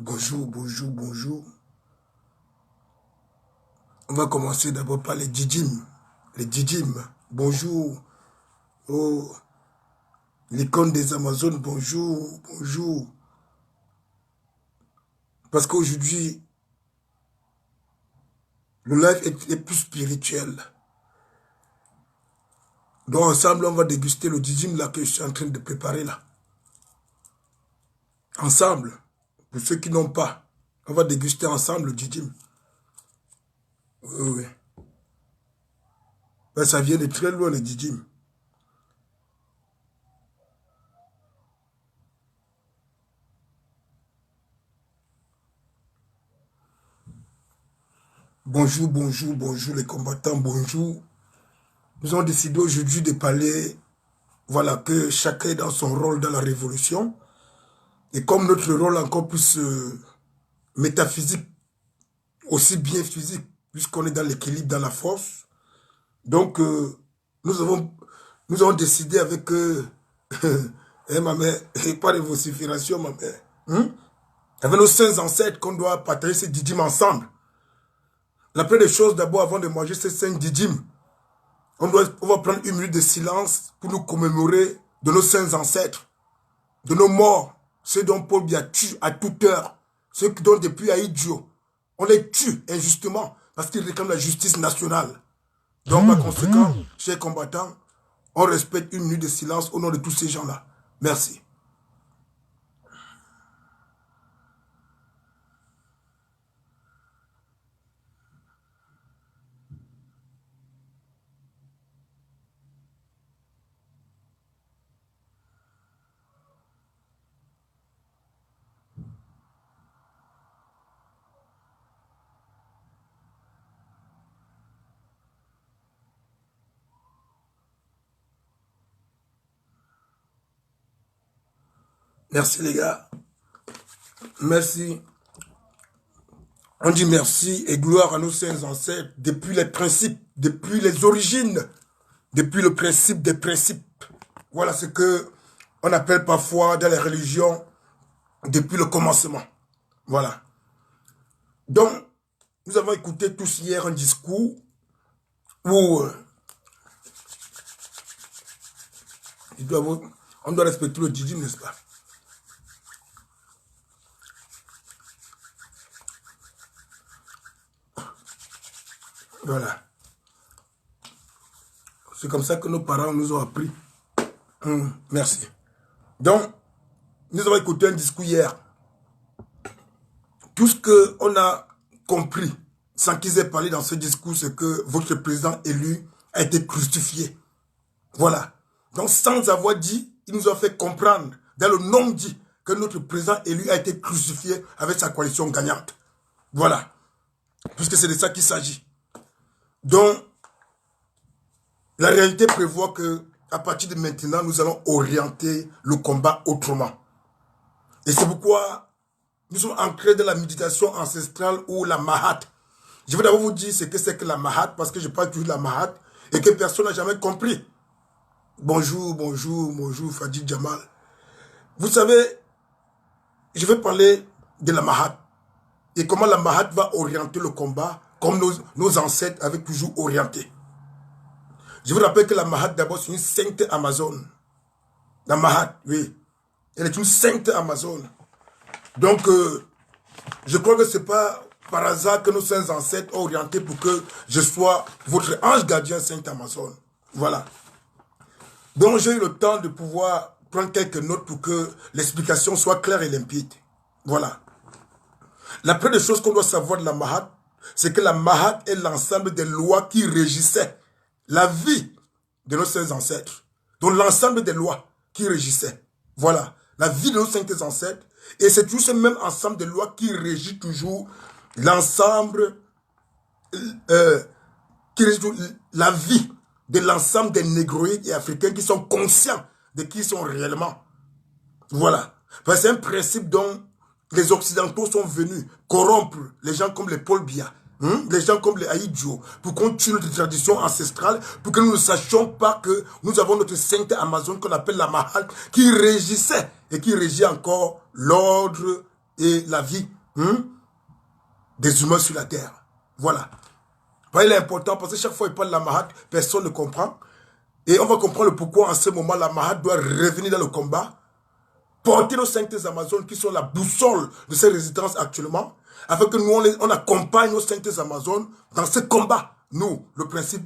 Bonjour, bonjour, bonjour. On va commencer d'abord par les djidjim. Les djidjim, bonjour. Oh, l'icône des Amazones, bonjour, bonjour. Parce qu'aujourd'hui, le live est plus spirituel. Donc ensemble, on va déguster le djidjim là que je suis en train de préparer là. Ensemble, pour ceux qui n'ont pas, on va déguster ensemble le djidjim. Oui, oui. Ben, ça vient de très loin, le djidjim. Bonjour, bonjour, bonjour les combattants, bonjour. Nous avons décidé aujourd'hui de parler, voilà, que chacun est dans son rôle dans la révolution. Et comme notre rôle encore plus métaphysique, aussi bien physique, puisqu'on est dans l'équilibre, dans la force. Donc, nous avons décidé avec ma mère, et pas de vocifération, ma mère, avec nos saints ancêtres qu'on doit partager ces djidjim ensemble. La première des choses, d'abord, avant de manger ces 5 djidjim, on va prendre une minute de silence pour nous commémorer de nos saints ancêtres, de nos morts, ceux dont Paul Biya tue à toute heure, ceux dont depuis Aïdjo, on les tue injustement parce qu'ils réclament la justice nationale. Donc, par conséquent, chers combattants, on respecte une minute de silence au nom de tous ces gens-là. Merci. Merci les gars. Merci. On dit merci et gloire à nos saints ancêtres depuis les principes, depuis les origines, depuis le principe des principes. Voilà ce que on appelle parfois dans les religions depuis le commencement. Voilà. Donc, nous avons écouté tous hier un discours où on doit respecter le djidjim, n'est-ce pas? Voilà. C'est comme ça que nos parents nous ont appris. Merci. Donc, nous avons écouté un discours hier. Tout ce qu'on a compris, sans qu'ils aient parlé dans ce discours, c'est que votre président élu a été crucifié. Voilà. Donc, sans avoir dit, il nous a fait comprendre, dans le nom dit, que notre président élu a été crucifié avec sa coalition gagnante. Voilà. Puisque c'est de ça qu'il s'agit. Donc, la réalité prévoit que à partir de maintenant, nous allons orienter le combat autrement. Et c'est pourquoi nous sommes ancrés dans la méditation ancestrale ou la Mahat. Je vais d'abord vous dire ce que c'est que la Mahat, parce que je parle toujours de la Mahat et que personne n'a jamais compris. Bonjour, bonjour, bonjour, Fadi Jamal. Vous savez, je vais parler de la Mahat et comment la Mahat va orienter le combat comme nos ancêtres avaient toujours orienté. Je vous rappelle que la Mahat, d'abord, c'est une sainte Amazone. La Mahat, oui. Elle est une sainte Amazone. Donc, je crois que ce n'est pas par hasard que nos saints ancêtres ont orienté pour que je sois votre ange gardien sainte Amazone. Voilà. Donc, j'ai eu le temps de pouvoir prendre quelques notes pour que l'explication soit claire et limpide. Voilà. La première chose qu'on doit savoir de la Mahat, c'est que la Mahat est l'ensemble des lois qui régissaient la vie de nos saints ancêtres. Donc l'ensemble des lois qui régissaient. Voilà. La vie de nos saints ancêtres. Et c'est toujours ce même ensemble de lois qui régit toujours l'ensemble, qui régit la vie de l'ensemble des négroïdes et africains qui sont conscients de qui ils sont réellement. Voilà. Parce que c'est un principe dont les Occidentaux sont venus corrompre les gens comme les Paul Biya, les gens comme les Aïdjo, pour qu'on tue notre tradition ancestrale, pour que nous ne sachions pas que nous avons notre sainte Amazone qu'on appelle la Mahat, qui régissait et qui régit encore l'ordre et la vie des humains sur la terre. Voilà. Il est important parce que chaque fois qu'il parle de la Mahat, personne ne comprend. Et on va comprendre pourquoi en ce moment la Mahat doit revenir dans le combat, porter nos saintes Amazones qui sont la boussole de ces résistances actuellement, afin que nous on accompagne nos saintes Amazones dans ce combat. Nous, le principe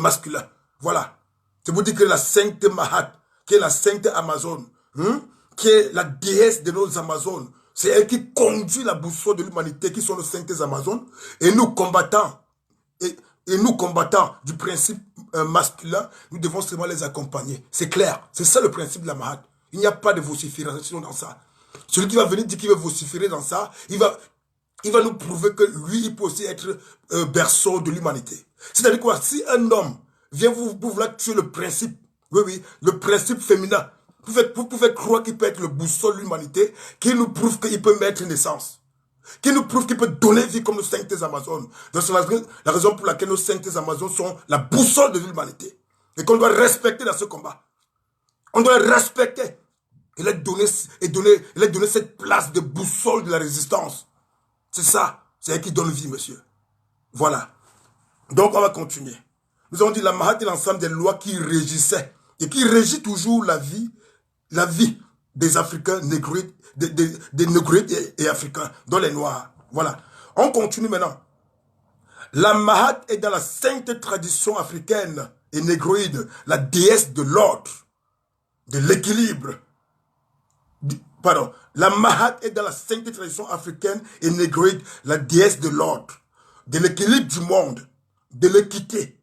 masculin. Voilà. C'est pour dire que la sainte Mahat, qui est la sainte Amazone, qui est la déesse de nos Amazones, c'est elle qui conduit la boussole de l'humanité, qui sont nos saintes Amazones, et nous combattants, et nous combattants du principe masculin, nous devons seulement les accompagner. C'est clair. C'est ça le principe de la Mahat. Il n'y a pas de vocifération dans ça. Celui qui va venir dire qu'il veut vociférer dans ça, il va nous prouver que lui, il peut aussi être berceau de l'humanité. C'est-à-dire quoi? Si un homme vient vous vouloir tuer le principe, oui, le principe féminin, vous pouvez croire qu'il peut être le boussole de l'humanité, qui nous prouve qu'il peut mettre naissance, qui nous prouve qu'il peut donner vie comme nos saintes Amazones. C'est la raison pour laquelle nos saintes Amazones sont la boussole de l'humanité. Et qu'on doit respecter dans ce combat. On doit les respecter. Il a donné cette place de boussole de la résistance. C'est ça. C'est elle qui donne vie, monsieur. Voilà. Donc, on va continuer. Nous avons dit la Mahat est l'ensemble des lois qui régissaient et qui régit toujours la vie des Africains négrides, des négrides et africains, dont les Noirs. Voilà. On continue maintenant. La Mahat est dans la sainte tradition africaine et négroïde, la déesse de l'ordre, de l'équilibre. Pardon. La Mahat est dans la sainte tradition africaine et négroïde, la déesse de l'ordre, de l'équilibre du monde, de l'équité,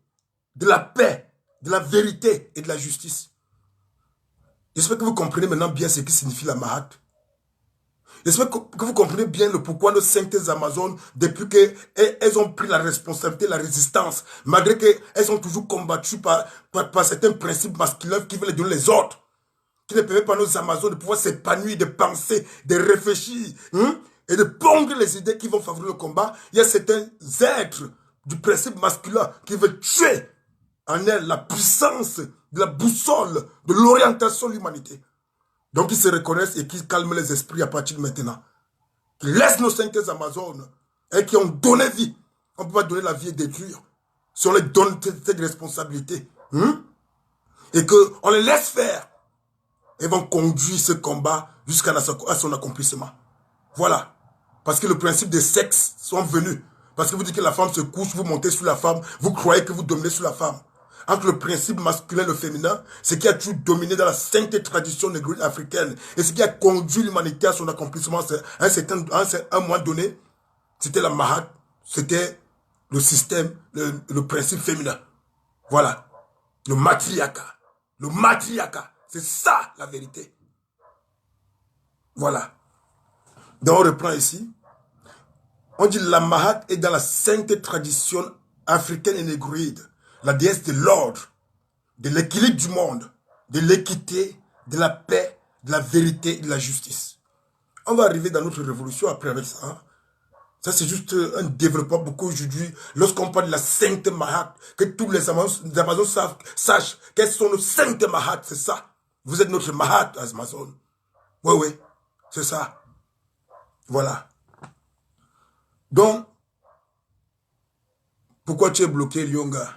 de la paix, de la vérité et de la justice. J'espère que vous comprenez maintenant bien ce qui signifie la Mahat. J'espère que vous comprenez bien le pourquoi nos saintes Amazones, depuis qu'elles ont pris la responsabilité, la résistance, malgré qu'elles ont toujours combattu par certains principes masculins qui veulent donner les ordres, qui ne permettent pas à nos Amazones de pouvoir s'épanouir, de penser, de réfléchir, et de pondre les idées qui vont favoriser le combat. Il y a certains êtres du principe masculin qui veulent tuer en elle la puissance de la boussole, de l'orientation de l'humanité. Donc ils se reconnaissent et qui calment les esprits à partir de maintenant. Qui laissent nos saintes Amazones et qui ont donné vie. On ne peut pas donner la vie et détruire. Si on les donne cette responsabilité, et qu'on les laisse faire, ils vont conduire ce combat jusqu'à son accomplissement. Voilà. Parce que le principe des sexes sont venus. Parce que vous dites que la femme se couche, vous montez sur la femme, vous croyez que vous dominez sur la femme. Entre le principe masculin et le féminin, ce qui a toujours dominé dans la sainte tradition négrière africaine et ce qui a conduit l'humanité à son accomplissement, à un moment donné, c'était la Mahat, c'était le système, le principe féminin. Voilà. Le matriarcat. Le matriarcat. C'est ça la vérité. Voilà. Donc on reprend ici. On dit la Mahat est dans la sainte tradition africaine et négrière, la déesse de l'ordre, de l'équilibre du monde, de l'équité, de la paix, de la vérité et de la justice. On va arriver dans notre révolution après avec ça. Ça, c'est juste un développement beaucoup aujourd'hui. Lorsqu'on parle de la sainte Mahat, que tous les Amazones sachent quelles sont nos saintes Mahat, c'est ça. Vous êtes notre Mahat, Amazon. Oui, c'est ça. Voilà. Donc, pourquoi tu es bloqué, Lyonga?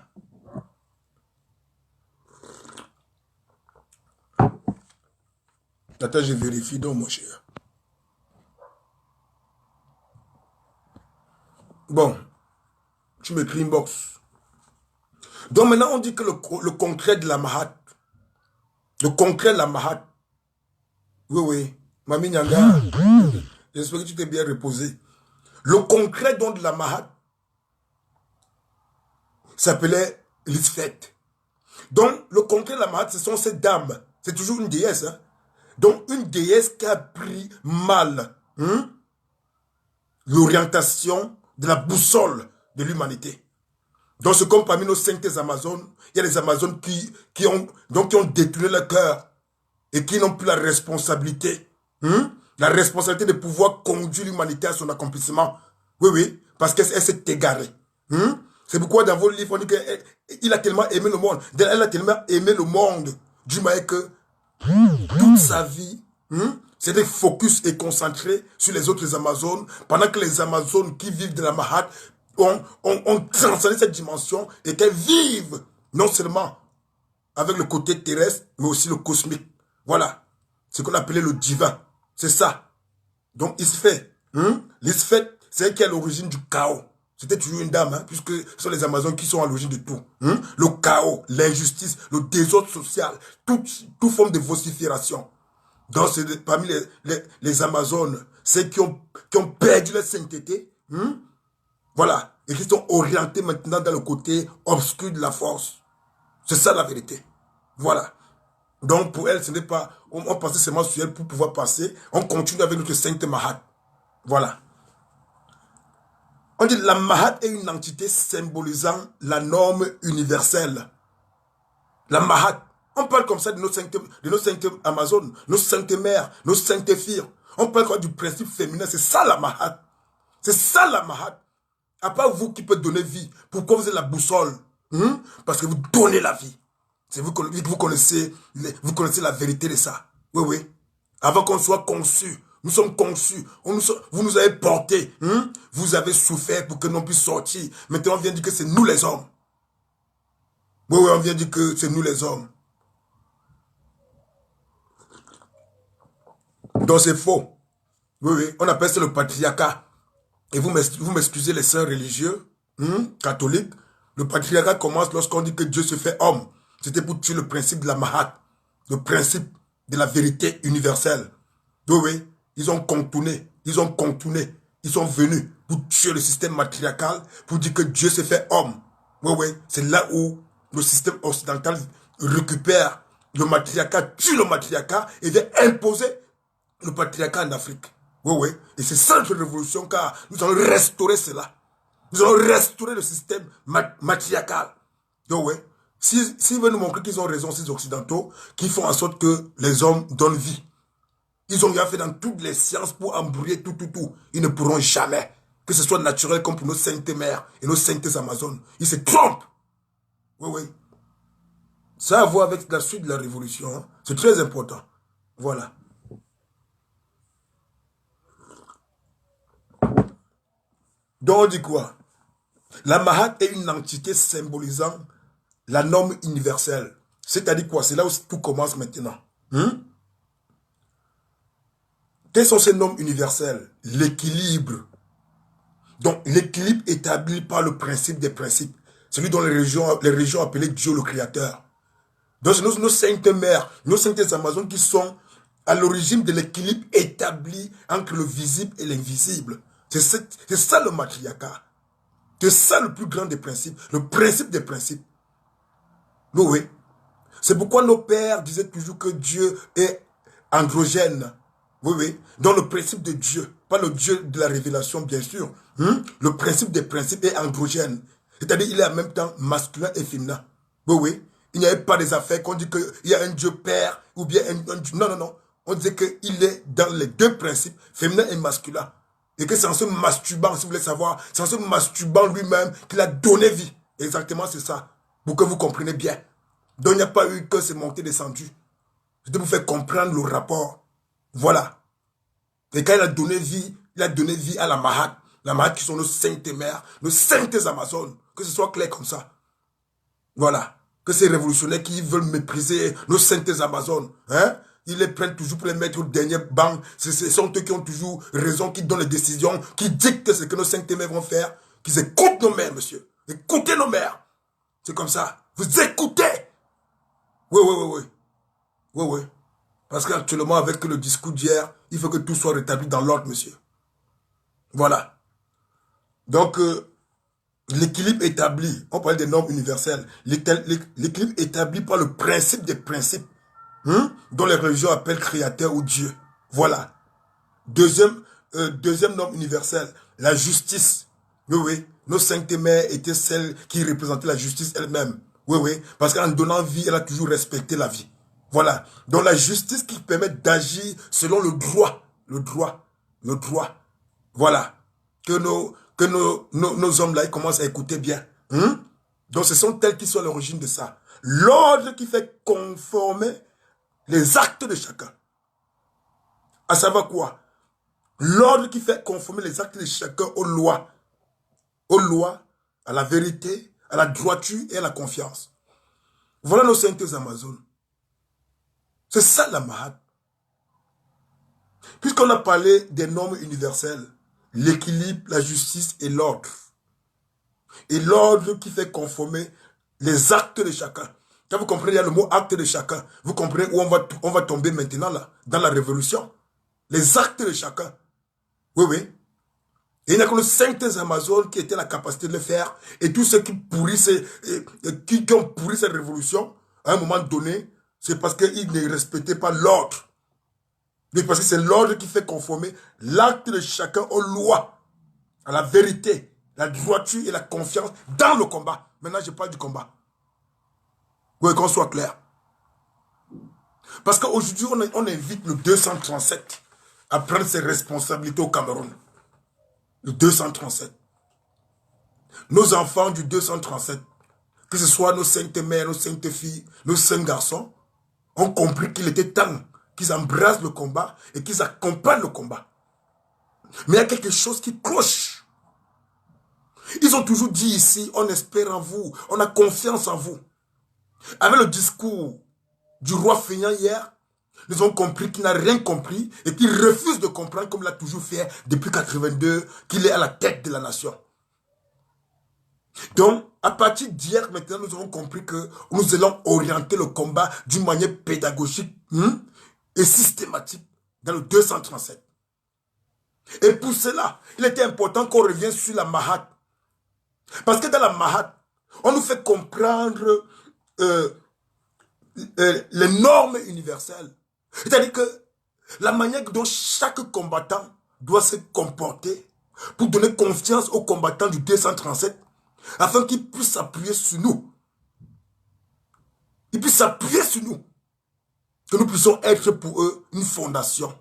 Attends, je vérifie donc, mon cher. Bon, tu m'écris inbox. Donc maintenant, on dit que le concret de la Mahat, le concret de la Mahat, oui, Mami Nyanga, j'espère que tu t'es bien reposé. Le concret donc de la Mahat s'appelait Lisfet. Donc, le concret de la Mahat, ce sont ces dames. C'est toujours une déesse, hein. Donc, une déesse qui a pris mal l'orientation de la boussole de l'humanité. Donc, c'est comme parmi nos saintes Amazones, il y a des Amazones qui ont détourné le cœur et qui n'ont plus la responsabilité. La responsabilité de pouvoir conduire l'humanité à son accomplissement. Oui, parce qu'elle s'est égarée. C'est pourquoi dans vos livres, on dit qu'il a tellement aimé le monde. Elle a tellement aimé le monde, du moins que toute sa vie, C'est des focus et concentrés sur les autres Amazones, pendant que les Amazones qui vivent de la Mahat ont transcendé cette dimension et qu'elles vivent non seulement avec le côté terrestre, mais aussi le cosmique. Voilà. Ce qu'on appelait le divin. C'est ça. Donc, l'Isfet, c'est elle qui est à l'origine du chaos. C'était toujours une dame, puisque ce sont les Amazones qui sont à l'origine de tout. Le chaos, l'injustice, le désordre social, toute forme de vocifération. Donc, c'est parmi les Amazones, ceux qui ont perdu la sainteté, voilà, et qui sont orientés maintenant dans le côté obscur de la force. C'est ça la vérité. Voilà. Donc, pour elle, ce n'est pas, on passait seulement sur elle pour pouvoir passer. On continue avec notre sainte Mahat. Voilà. On dit la Mahat est une entité symbolisant la norme universelle. La Mahat. On parle comme ça de nos saintes Amazones, nos saintes mères, nos saintes filles. On parle quoi du principe féminin. C'est ça la Mahat. C'est ça la Mahat. À part vous qui pouvez donner vie. Pourquoi vous êtes la boussole? Parce que vous donnez la vie. C'est vous connaissez la vérité de ça. Oui, oui. Avant qu'on soit conçus, nous sommes conçus. Vous nous avez portés. Vous avez souffert pour que nous puissions sortir. Maintenant, on vient dire que c'est nous les hommes. Oui, oui, on vient dire que c'est nous les hommes. Donc c'est faux. Oui, oui. On appelle ça le patriarcat. Et vous m'excusez les sœurs religieux, catholiques. Le patriarcat commence lorsqu'on dit que Dieu se fait homme. C'était pour tuer le principe de la Mahat, le principe de la vérité universelle. Oui, oui, ils ont contourné, ils sont venus pour tuer le système matriarcal, pour dire que Dieu se fait homme. Oui, oui, c'est là où le système occidental récupère le matriarcat, tue le matriarcat et vient imposer le patriarcat en Afrique. Oui, oui, et c'est ça notre révolution, car nous allons restaurer cela. Nous allons restaurer le système matriarcal. Donc, oui. S'ils veulent nous montrer qu'ils ont raison, ces Occidentaux, qui font en sorte que les hommes donnent vie. Ils ont bien fait dans toutes les sciences pour embrouiller tout. Ils ne pourront jamais, que ce soit naturel comme pour nos saintes mères et nos saintes Amazones. Ils se trompent. Oui, oui. Ça a à voir avec la suite de la révolution. C'est très important. Voilà. Donc on dit quoi? La Mahat est une entité symbolisant la norme universelle. C'est-à-dire quoi? C'est là où tout commence maintenant. Quelles sont ces normes universelles? L'équilibre. Donc, l'équilibre établi par le principe des principes. Celui dont les régions appelées Dieu le Créateur. Donc, c'est nos saintes mères, nos saintes Amazones qui sont à l'origine de l'équilibre établi entre le visible et l'invisible. C'est ça le matriarcat. C'est ça le plus grand des principes. Le principe des principes. Oui. C'est pourquoi nos pères disaient toujours que Dieu est androgène. Oui, oui. Dans le principe de Dieu, pas le Dieu de la révélation, bien sûr. Le principe des principes est androgène. C'est-à-dire qu'il est en même temps masculin et féminin. Oui, oui. Il n'y avait pas des affaires qu'on dit qu'il y a un Dieu père ou bien un Dieu. Non, non, non. On disait qu'il est dans les deux principes, féminin et masculin. Et que c'est en se masturbant, si vous voulez savoir, c'est en se masturbant lui-même qu'il a donné vie. Exactement, c'est ça. Pour que vous compreniez bien. Donc, il n'y a pas eu que c'est monté, descendu. C'était pour vous faire comprendre le rapport. Voilà. Et quand il a donné vie à la Mahat. La Mahat qui sont nos saintes mères, nos saintes Amazones. Que ce soit clair comme ça. Voilà. Que ces révolutionnaires qui veulent mépriser nos saintes Amazones, ils les prennent toujours pour les mettre au dernier banc. Ce sont eux qui ont toujours raison, qui donnent les décisions, qui dictent ce que nos saintes mères vont faire. Qu'ils écoutent nos mères, monsieur. Écoutez nos mères. C'est comme ça. Vous écoutez. Oui, oui, oui, oui. Oui, oui. Parce qu'actuellement, avec le discours d'hier, il faut que tout soit rétabli dans l'ordre, monsieur. Voilà. Donc, l'équilibre établi, on parle des normes universelles, l'équilibre établi par le principe des principes, dont les religions appellent créateur ou Dieu. Voilà. Deuxième norme universelle, la justice. Oui, oui. Nos saintes mères étaient celles qui représentaient la justice elle-même. Oui, oui. Parce qu'en donnant vie, elle a toujours respecté la vie. Voilà. Donc la justice qui permet d'agir selon le droit. Le droit. Le droit. Voilà. Que nos hommes-là, ils commencent à écouter bien. Donc ce sont elles qui sont à l'origine de ça. L'ordre qui fait conformer les actes de chacun. À savoir quoi? L'ordre qui fait conformer les actes de chacun aux lois. Aux lois, à la vérité, à la droiture et à la confiance. Voilà nos saintes Amazones. C'est ça la Mahat. Puisqu'on a parlé des normes universelles, l'équilibre, la justice et l'ordre. Et l'ordre qui fait conformer les actes de chacun. Quand vous comprenez, il y a le mot acte de chacun. Vous comprenez où on va tomber maintenant là, dans la révolution. Les actes de chacun. Oui, oui. Et il n'y a que les saintes Amazones qui étaient la capacité de le faire. Et tous ceux qui pourrissaient, qui ont pourri cette révolution, à un moment donné, c'est parce qu'ils ne respectaient pas l'ordre. Parce que c'est l'ordre qui fait conformer l'acte de chacun aux lois, à la vérité, la droiture et la confiance dans le combat. Maintenant, je parle du combat. Oui, qu'on soit clair. Parce qu'aujourd'hui, on invite le 237 à prendre ses responsabilités au Cameroun. Le 237. Nos enfants du 237, que ce soit nos saintes mères, nos saintes filles, nos saints garçons, ont compris qu'il était temps qu'ils embrassent le combat et qu'ils accompagnent le combat. Mais il y a quelque chose qui cloche. Ils ont toujours dit ici, on espère en vous, on a confiance en vous. Avec le discours du roi feignant hier, nous avons compris qu'il n'a rien compris et qu'il refuse de comprendre comme il a toujours fait depuis 82, qu'il est à la tête de la nation. Donc, à partir d'hier, maintenant, nous avons compris que nous allons orienter le combat d'une manière pédagogique et systématique dans le 237. Et pour cela, il était important qu'on revienne sur la Mahat. Parce que dans la Mahat, on nous fait comprendre les normes universelles. C'est-à-dire que la manière dont chaque combattant doit se comporter pour donner confiance aux combattants du 237 afin qu'ils puissent s'appuyer sur nous. Ils puissent s'appuyer sur nous. Que nous puissions être pour eux une fondation.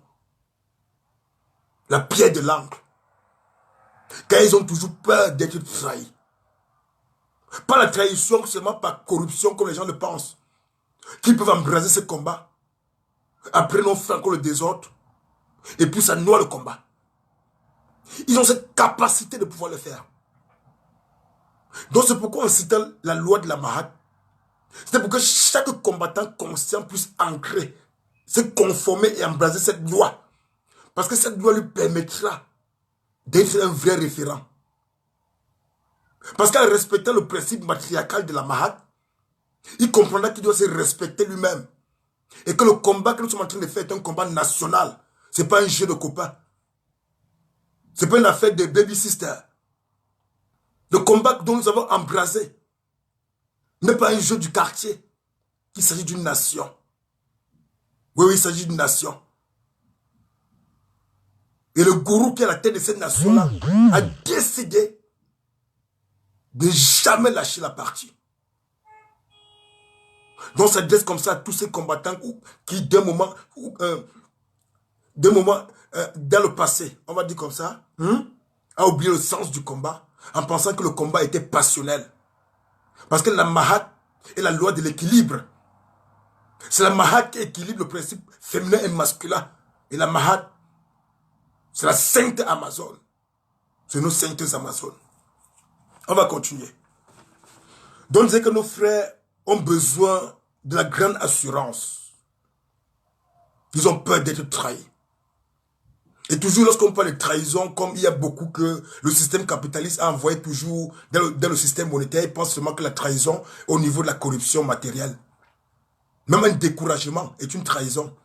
La pierre de l'angle. Car ils ont toujours peur d'être trahis. Pas la trahison seulement par corruption comme les gens le pensent. Qu'ils peuvent embraser ce combat. Après non faire encore le désordre. Et puis ça noie le combat. Ils ont cette capacité de pouvoir le faire. Donc c'est pourquoi on cite la loi de la Mahat. C'est pour que chaque combattant conscient puisse ancrer, se conformer et embraser cette loi. Parce que cette loi lui permettra d'être un vrai référent. Parce qu'en respectant le principe matriarcal de la Mahat, il comprendra qu'il doit se respecter lui-même. Et que le combat que nous sommes en train de faire est un combat national. Ce n'est pas un jeu de copains. Ce n'est pas une affaire de baby sister. Le combat dont nous avons embrasé n'est pas un jeu du quartier. Il s'agit d'une nation. Oui, oui, il s'agit d'une nation. Et le gourou qui est à la tête de cette nation-là a décidé de jamais lâcher la partie. Donc ça s'adresse comme ça à tous ces combattants qui d'un moment dans le passé, on va dire comme ça, a oublié le sens du combat en pensant que le combat était passionnel. Parce que la Mahat est la loi de l'équilibre. C'est la Mahat qui équilibre le principe féminin et masculin. Et la Mahat, c'est la sainte Amazone. C'est nos saintes Amazones. On va continuer. Donc, c'est que nos frères ont besoin de la grande assurance. Ils ont peur d'être trahis. Et toujours lorsqu'on parle de trahison, comme il y a beaucoup que le système capitaliste a envoyé toujours dans le système monétaire, ils pensent seulement que la trahison au niveau de la corruption matérielle. Même un découragement est une trahison.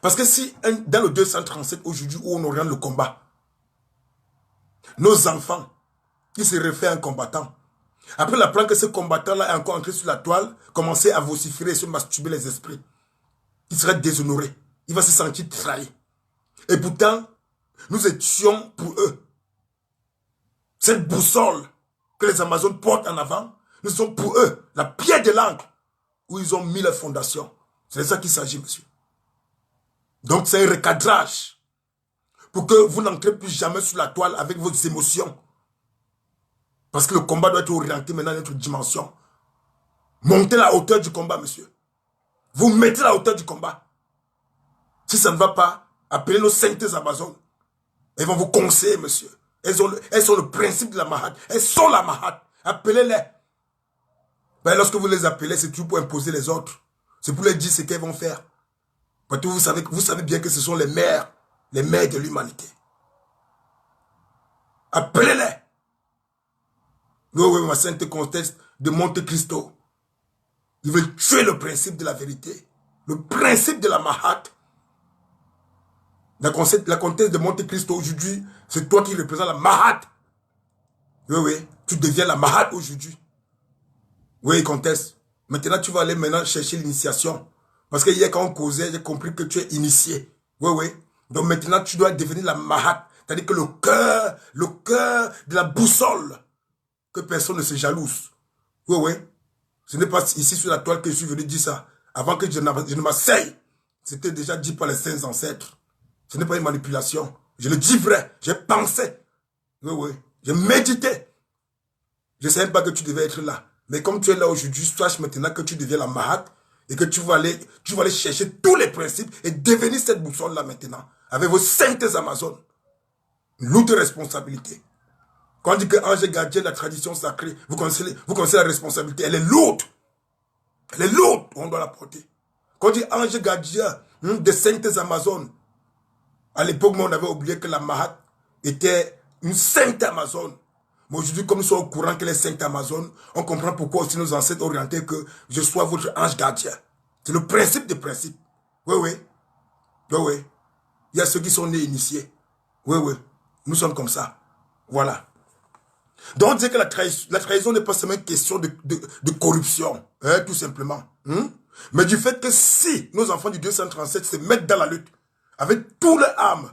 Parce que si dans le 237 aujourd'hui où on oriente le combat, nos enfants qui se réfèrent à un combattant, après l'apprendre que ce combattant-là est encore entré sur la toile, commencer à vociférer et se masturber les esprits, il serait déshonoré, il va se sentir trahi. Et pourtant, nous étions pour eux. Cette boussole que les Amazones portent en avant, nous sommes pour eux la pierre de l'angle où ils ont mis la fondation. C'est de ça qu'il s'agit, monsieur. Donc c'est un recadrage pour que vous n'entrez plus jamais sur la toile avec vos émotions. Parce que le combat doit être orienté maintenant à notre dimension. Montez la hauteur du combat, monsieur. Vous mettez la hauteur du combat. Si ça ne va pas, appelez nos saintes Amazones. Elles vont vous conseiller, monsieur. Elles sont le principe de la Mahat. Elles sont la Mahat. Appelez-les. Ben, lorsque vous les appelez, c'est toujours pour imposer les autres. C'est pour leur dire ce qu'elles vont faire. Parce que vous savez bien que ce sont les mères de l'humanité. Appelez-les. Oui, ma sainte comtesse de Monte Cristo. Ils veulent tuer le principe de la vérité. Le principe de la Mahat. La comtesse de Monte Cristo aujourd'hui, c'est toi qui représente la Mahat. Oui, tu deviens la Mahat aujourd'hui. Oui, comtesse. Maintenant, tu vas aller chercher l'initiation. Parce que hier, quand on causait, j'ai compris que tu es initié. Oui. Donc maintenant, tu dois devenir la Mahat. C'est-à-dire que le cœur de la boussole, que personne ne se jalouse. Oui. Ce n'est pas ici sur la toile que je suis venu dire ça. Avant que je ne m'asseye, c'était déjà dit par les saints ancêtres. Ce n'est pas une manipulation. Je le dis vrai. J'ai pensé. Oui. J'ai médité. Je ne savais pas que tu devais être là. Mais comme tu es là aujourd'hui, sache maintenant que tu deviens la Mahat et que tu vas aller chercher tous les principes et devenir cette boussole-là maintenant. Avec vos saintes Amazones. Une lourde responsabilité. Quand on dit que ange gardien de la tradition sacrée, vous connaissez la responsabilité. Elle est lourde. Elle est lourde. On doit la porter. Quand on dit ange gardien des saintes Amazones, à l'époque, on avait oublié que la Mahat était une sainte Amazone. Mais aujourd'hui, comme nous sommes au courant qu'elle est sainte Amazone, on comprend pourquoi aussi nos ancêtres orientés que je sois votre ange gardien. C'est le principe des principes. Oui. Il y a ceux qui sont nés initiés. Oui. Nous sommes comme ça. Voilà. Donc, on dit que la trahison n'est pas seulement une question de corruption, tout simplement. Mais du fait que si nos enfants du 237 se mettent dans la lutte, avec tout leur âme,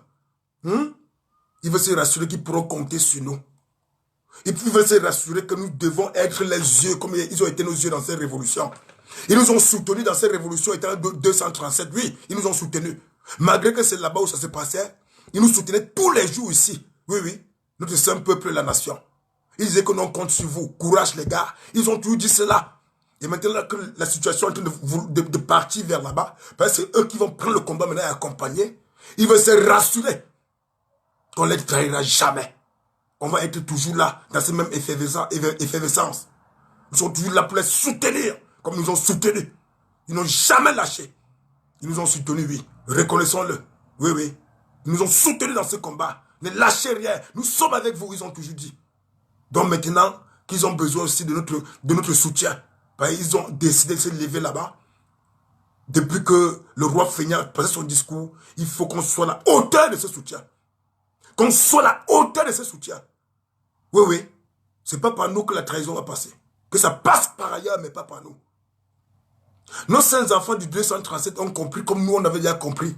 ils veulent se rassurer qu'ils pourront compter sur nous. Ils veulent se rassurer que nous devons être les yeux, comme ils ont été nos yeux dans cette révolution. Ils nous ont soutenus dans cette révolution, étant 237, oui, ils nous ont soutenus. Malgré que c'est là-bas où ça se passait, ils nous soutenaient tous les jours ici. Oui, notre saint peuple et la nation. Ils disaient que l'on compte sur vous. Courage les gars. Ils ont toujours dit cela. Et maintenant que la situation est en train de partir vers là-bas, parce que c'est eux qui vont prendre le combat maintenant et accompagner, ils veulent se rassurer qu'on ne les trahira jamais. On va être toujours là, dans cette même effervescence. Ils sont toujours là pour les soutenir, comme ils nous ont soutenus. Ils n'ont jamais lâché. Ils nous ont soutenus, oui. Reconnaissons-le. Oui. Ils nous ont soutenus dans ce combat. Ne lâchez rien. Nous sommes avec vous, ils ont toujours dit. Donc maintenant qu'ils ont besoin aussi de notre soutien, ils ont décidé de se lever là-bas. Depuis que le roi Feignan a passé son discours, il faut qu'on soit à la hauteur de ce soutien. Qu'on soit à la hauteur de ce soutien. Oui. Ce n'est pas par nous que la trahison va passer. Que ça passe par ailleurs, mais pas par nous. Nos saints enfants du 237 ont compris, comme nous on avait déjà compris,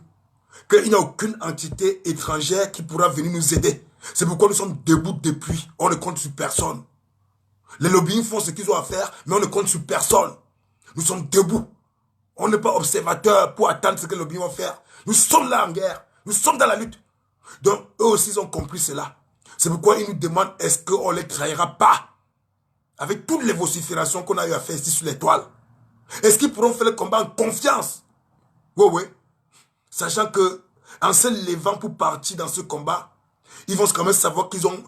qu'il n'y a aucune entité étrangère qui pourra venir nous aider. C'est pourquoi nous sommes debout depuis. On ne compte sur personne. Les lobbying font ce qu'ils ont à faire, mais on ne compte sur personne. Nous sommes debout. On n'est pas observateurs pour attendre ce que les lobbying vont faire. Nous sommes là en guerre. Nous sommes dans la lutte. Donc, eux aussi, ils ont compris cela. C'est pourquoi ils nous demandent, est-ce qu'on ne les trahira pas? Avec toutes les vociférations qu'on a eu à faire ici sur l'étoile. Est-ce qu'ils pourront faire le combat en confiance? Oui. Sachant que, en se levant pour partir dans ce combat, ils vont quand même savoir qu'ils ont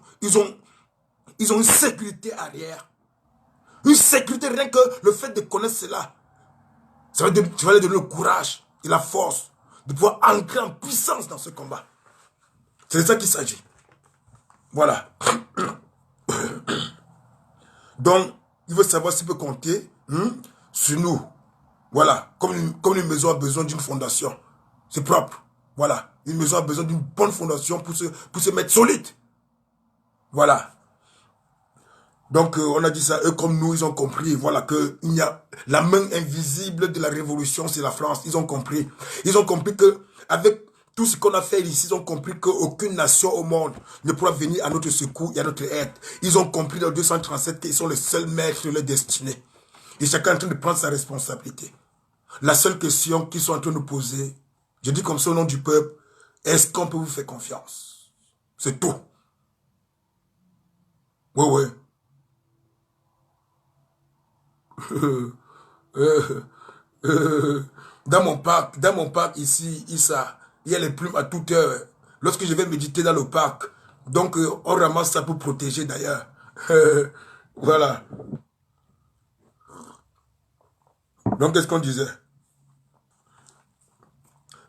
une sécurité arrière. Une sécurité, rien que le fait de connaître cela. Ça va leur donner le courage et la force de pouvoir entrer en puissance dans ce combat. C'est de ça qu'il s'agit. Voilà. Donc, il veut savoir s'il peut compter sur nous. Voilà. Comme une maison a besoin d'une fondation. C'est propre. Voilà. Une maison a besoin d'une bonne fondation pour se mettre solide. Voilà. Donc, on a dit ça, eux comme nous, ils ont compris, voilà, que il y a la main invisible de la révolution, c'est la France. Ils ont compris. Ils ont compris que, avec tout ce qu'on a fait ici, ils ont compris qu'aucune nation au monde ne pourra venir à notre secours et à notre aide. Ils ont compris dans 237 qu'ils sont les seuls maîtres de leur destinée. Et chacun est en train de prendre sa responsabilité. La seule question qu'ils sont en train de poser, je dis comme ça au nom du peuple, est-ce qu'on peut vous faire confiance? C'est tout. Oui. Dans mon parc ici, Issa, il y a les plumes à toute heure. Lorsque je vais méditer dans le parc, donc on ramasse ça pour protéger d'ailleurs. Voilà. Donc qu'est-ce qu'on disait?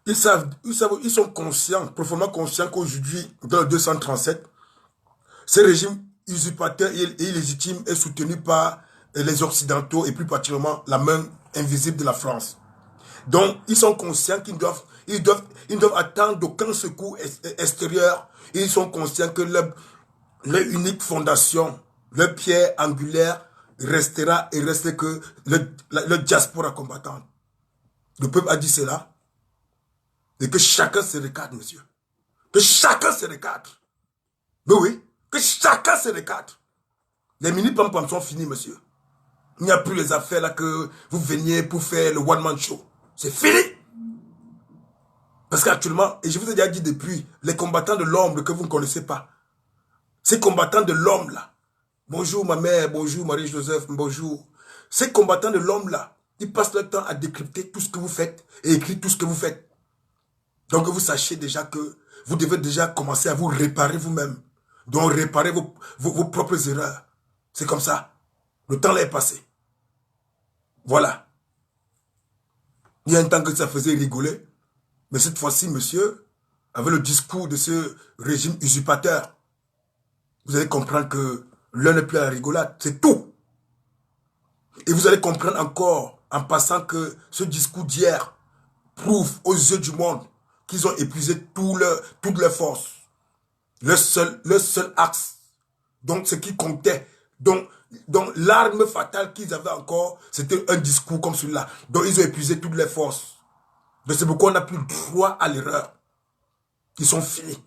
Ils sont conscients, profondément conscients qu'aujourd'hui, dans le 237, ce régime usurpateur et illégitime est soutenu par les Occidentaux et plus particulièrement la main invisible de la France. Donc, ils sont conscients qu'ils ne doivent attendre d'aucun secours extérieur. Ils sont conscients que leur unique fondation, leur pierre angulaire, restera et reste que le diaspora combattante. Le peuple a dit cela. Et que chacun se recadre, monsieur. Que chacun se recadre. Mais oui, que chacun se recadre. Les mini-pam-pam sont finis, monsieur. Il n'y a plus les affaires là que vous veniez pour faire le one-man show. C'est fini. Parce qu'actuellement, et je vous ai déjà dit depuis, les combattants de l'ombre que vous ne connaissez pas, ces combattants de l'homme là, bonjour ma mère, bonjour Marie-Joseph, bonjour. Ces combattants de l'homme là, ils passent leur temps à décrypter tout ce que vous faites et écrire tout ce que vous faites. Donc vous sachez déjà que vous devez déjà commencer à vous réparer vous-même. Donc réparer vos propres erreurs. C'est comme ça. Le temps là est passé. Voilà. Il y a un temps que ça faisait rigoler. Mais cette fois-ci, monsieur, avec le discours de ce régime usurpateur, vous allez comprendre que l'un n'est plus à la rigolade. C'est tout. Et vous allez comprendre encore, en passant, que ce discours d'hier prouve aux yeux du monde qu'ils ont épuisé toutes leurs forces. Le seul axe. Donc, ce qui comptait. Donc l'arme fatale qu'ils avaient encore, c'était un discours comme celui-là. Donc, ils ont épuisé toutes les forces. Donc, c'est pourquoi on n'a plus le droit à l'erreur. Ils sont finis.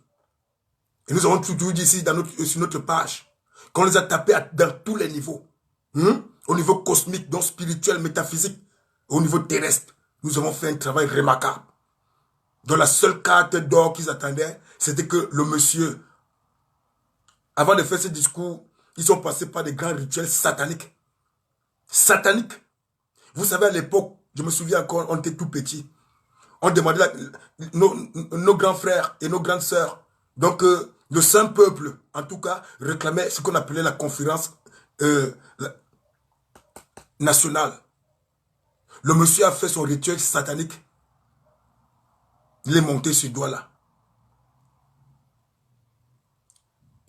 Et nous avons toujours dit ici sur notre page qu'on les a tapés dans tous les niveaux. Au niveau cosmique, donc spirituel, métaphysique, au niveau terrestre. Nous avons fait un travail remarquable. Donc, la seule carte d'or qu'ils attendaient, c'était que le monsieur, avant de faire ce discours, ils sont passés par des grands rituels sataniques. Sataniques. Vous savez, à l'époque, je me souviens encore, on était tout petits. On demandait nos grands frères et nos grandes sœurs. Donc, le saint peuple, en tout cas, réclamait ce qu'on appelait la conférence nationale. Le monsieur a fait son rituel satanique. Il est monté sur Douala.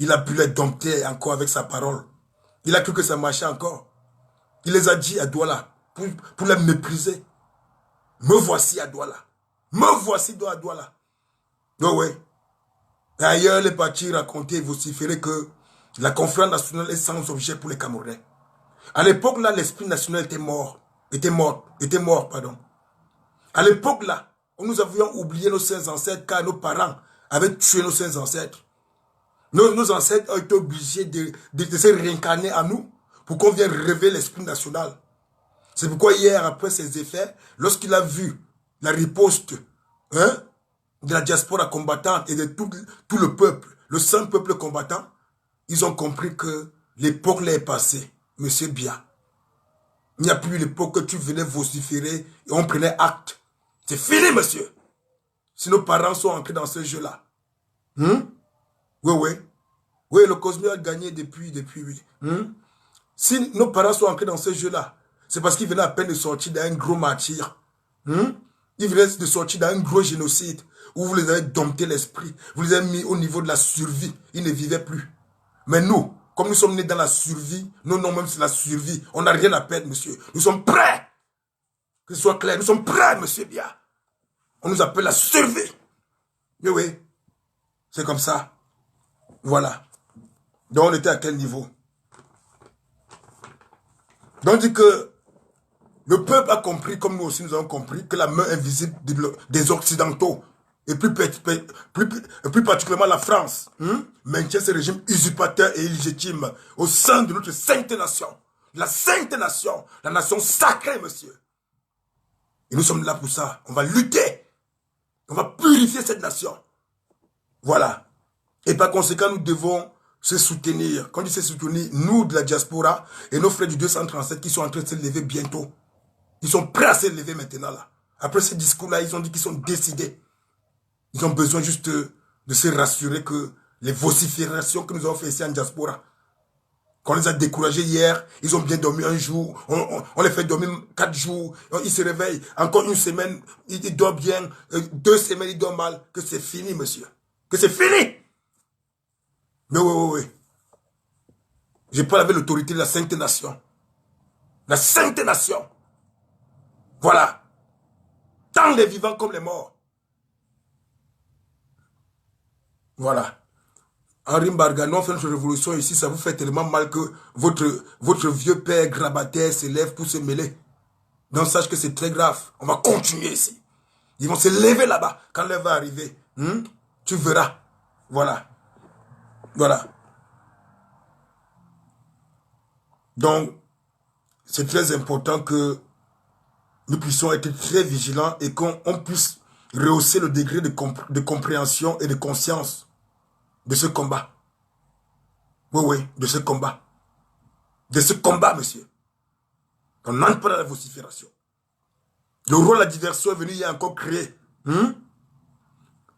Il a pu les dompter encore avec sa parole. Il a cru que ça marchait encore. Il les a dit à Douala pour les mépriser. Me voici à Douala. Me voici à Douala. Donc oui. Et ailleurs, les partis racontaient et vociféraient que la conférence nationale est sans objet pour les Camerounais. À l'époque là, l'esprit national était mort. Était mort, pardon. À l'époque là, nous avions oublié nos saints ancêtres car nos parents avaient tué nos saints ancêtres. Nos ancêtres ont été obligés de se réincarner à nous pour qu'on vienne réveiller l'esprit national. C'est pourquoi hier, après ces effets, lorsqu'il a vu la riposte de la diaspora combattante et de tout le peuple, le saint peuple combattant, ils ont compris que l'époque là est passée, monsieur Bia. Il n'y a plus l'époque que tu venais vociférer et on prenait acte. C'est fini, monsieur. Si nos parents sont entrés dans ce jeu-là. Oui. Oui, le Cosmo a gagné depuis oui. Si nos parents sont entrés dans ce jeu-là, c'est parce qu'ils venaient à peine de sortir d'un gros martyr. Ils venaient de sortir d'un gros génocide où vous les avez dompté l'esprit. Vous les avez mis au niveau de la survie. Ils ne vivaient plus. Mais nous, comme nous sommes nés dans la survie, non, même c'est la survie. On n'a rien à perdre, monsieur. Nous sommes prêts. Que ce soit clair, nous sommes prêts, monsieur Bia. On nous appelle la survie. Oui. C'est comme ça. Voilà. Donc on était à quel niveau? Donc on dit que le peuple a compris, comme nous aussi nous avons compris, que la main invisible des Occidentaux, et plus particulièrement la France, maintient ce régime usurpateur et illégitime au sein de notre sainte nation. La sainte nation, la nation sacrée, monsieur. Et nous sommes là pour ça. On va lutter. On va purifier cette nation. Voilà. Et par conséquent, nous devons se soutenir. Quand je dis se soutenir, nous de la diaspora et nos frères du 237 qui sont en train de se lever bientôt. Ils sont prêts à se lever maintenant là. Après ce discours-là, ils ont dit qu'ils sont décidés. Ils ont besoin juste de se rassurer que les vociférations que nous avons fait ici en diaspora, qu'on les a découragés hier, ils ont bien dormi un jour, on les fait dormir 4 jours, ils se réveillent, encore une semaine, ils dorment bien, 2 semaines, ils dorment mal, que c'est fini, monsieur. Que c'est fini. Mais oui. Je parle avec l'autorité de la Sainte Nation. La Sainte Nation. Voilà. Tant les vivants comme les morts. Voilà. Henri Mbargane, on fait notre révolution ici, ça vous fait tellement mal que votre vieux père grabataire se lève pour se mêler. Donc sache que c'est très grave. On va continuer ici. Ils vont se lever là-bas quand l'heure va arriver. Tu verras. Voilà. Voilà. Donc, c'est très important que nous puissions être très vigilants et qu'on puisse rehausser le degré de compréhension et de conscience de ce combat. Oui, de ce combat. De ce combat, monsieur. On n'entre pas dans la vocifération. Le rôle de la diversion est venu il y a encore créer.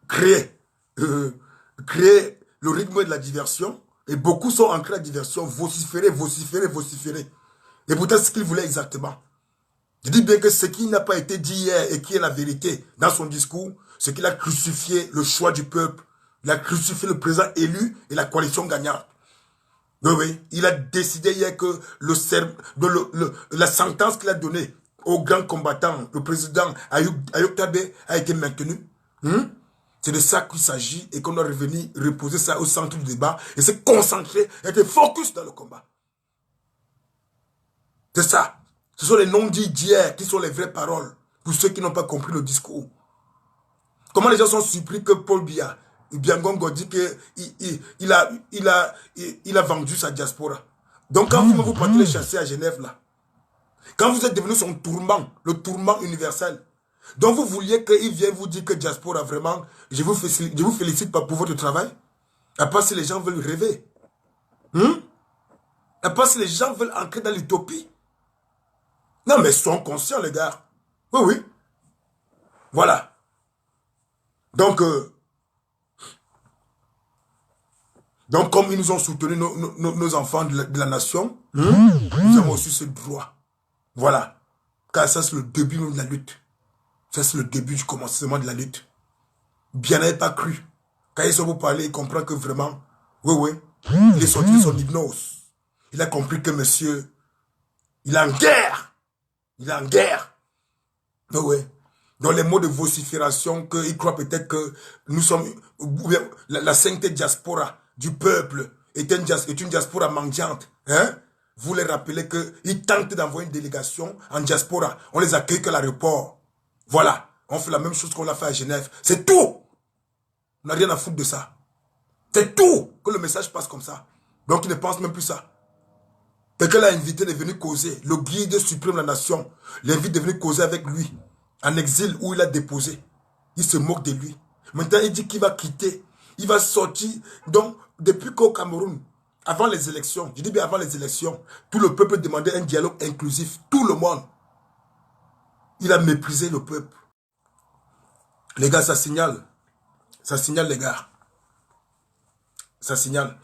Créer le rythme de la diversion. Et beaucoup sont ancrés à la diversion. Vociférer. Et pourtant, ce qu'il voulait exactement. Je dis bien que ce qui n'a pas été dit hier et qui est la vérité dans son discours, c'est qu'il a crucifié le choix du peuple. Il a crucifié le président élu et la coalition gagnante. Oui. Il a décidé hier que la sentence qu'il a donnée au grand combattant, le président Ayoub Tabé, a été maintenue. C'est de ça qu'il s'agit et qu'on doit revenir reposer ça au centre du débat et se concentrer, être focus dans le combat. C'est ça. Ce sont les non-dits d'hier qui sont les vraies paroles pour ceux qui n'ont pas compris le discours. Comment les gens sont surpris que Paul Biya, Biangongo dit qu'il a vendu sa diaspora. Donc quand vous partez les chasser à Genève là, quand vous êtes devenu son tourment, le tourment universel, donc vous vouliez qu'il vienne vous dire que diaspora vraiment, je vous félicite pas pour votre travail, à part si les gens veulent rêver. À part si les gens veulent entrer dans l'utopie. Non mais soyons conscients les gars. Oui. Voilà. Donc comme ils nous ont soutenu, nos enfants de la nation, nous avons aussi ce droit. Voilà. Car ça, c'est le début de la lutte. Ça, c'est le début du commencement de la lutte. Bien n'avait pas cru. Quand ils sont vous parler, ils comprennent que vraiment, oui, il est sorti de son hypnose. Il a compris que monsieur, il est en guerre. Il est en guerre. Oui. Dans les mots de vocifération, qu'il croit peut-être que nous sommes, la sainte diaspora du peuple est une diaspora mendiante. Vous les rappelez qu'ils tentent d'envoyer une délégation en diaspora. On les accueille qu'à l'aéroport. Voilà. On fait la même chose qu'on a fait à Genève. C'est tout. On n'a rien à foutre de ça. C'est tout que le message passe comme ça. Donc ils ne pensent même plus ça. Quelqu'un l'a invité, il est venu causer. Le guide suprême de la nation l'invite de venir causer avec lui. En exil où il a déposé. Il se moque de lui. Maintenant il dit qu'il va quitter. Il va sortir. Donc depuis qu'au Cameroun, avant les élections, je dis bien avant les élections, tout le peuple demandait un dialogue inclusif. Tout le monde. Il a méprisé le peuple. Les gars, ça signale. Ça signale, les gars. Ça signale.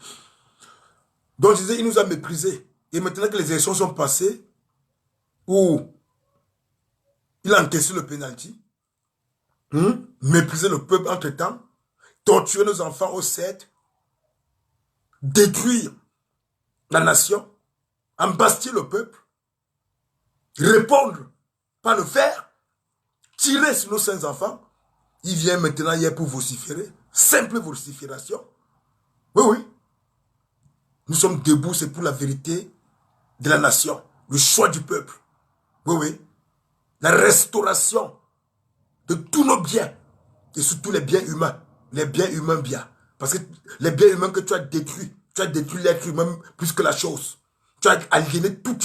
Donc, je disais, il nous a méprisés. Et maintenant que les élections sont passées, où il a encaissé le pénalty, méprisé le peuple entre-temps, torturer nos enfants au 7, détruire la nation, embastiller le peuple, répondre, pas le faire, tirer sur nos saints enfants. Il vient maintenant hier pour vociférer. Simple vocifération. Oui. Nous sommes debout, c'est pour la vérité de la nation. Le choix du peuple. Oui. La restauration de tous nos biens. Et surtout les biens humains. Les biens humains bien. Parce que les biens humains que tu as détruits l'être humain plus que la chose. Tu as aliéné toute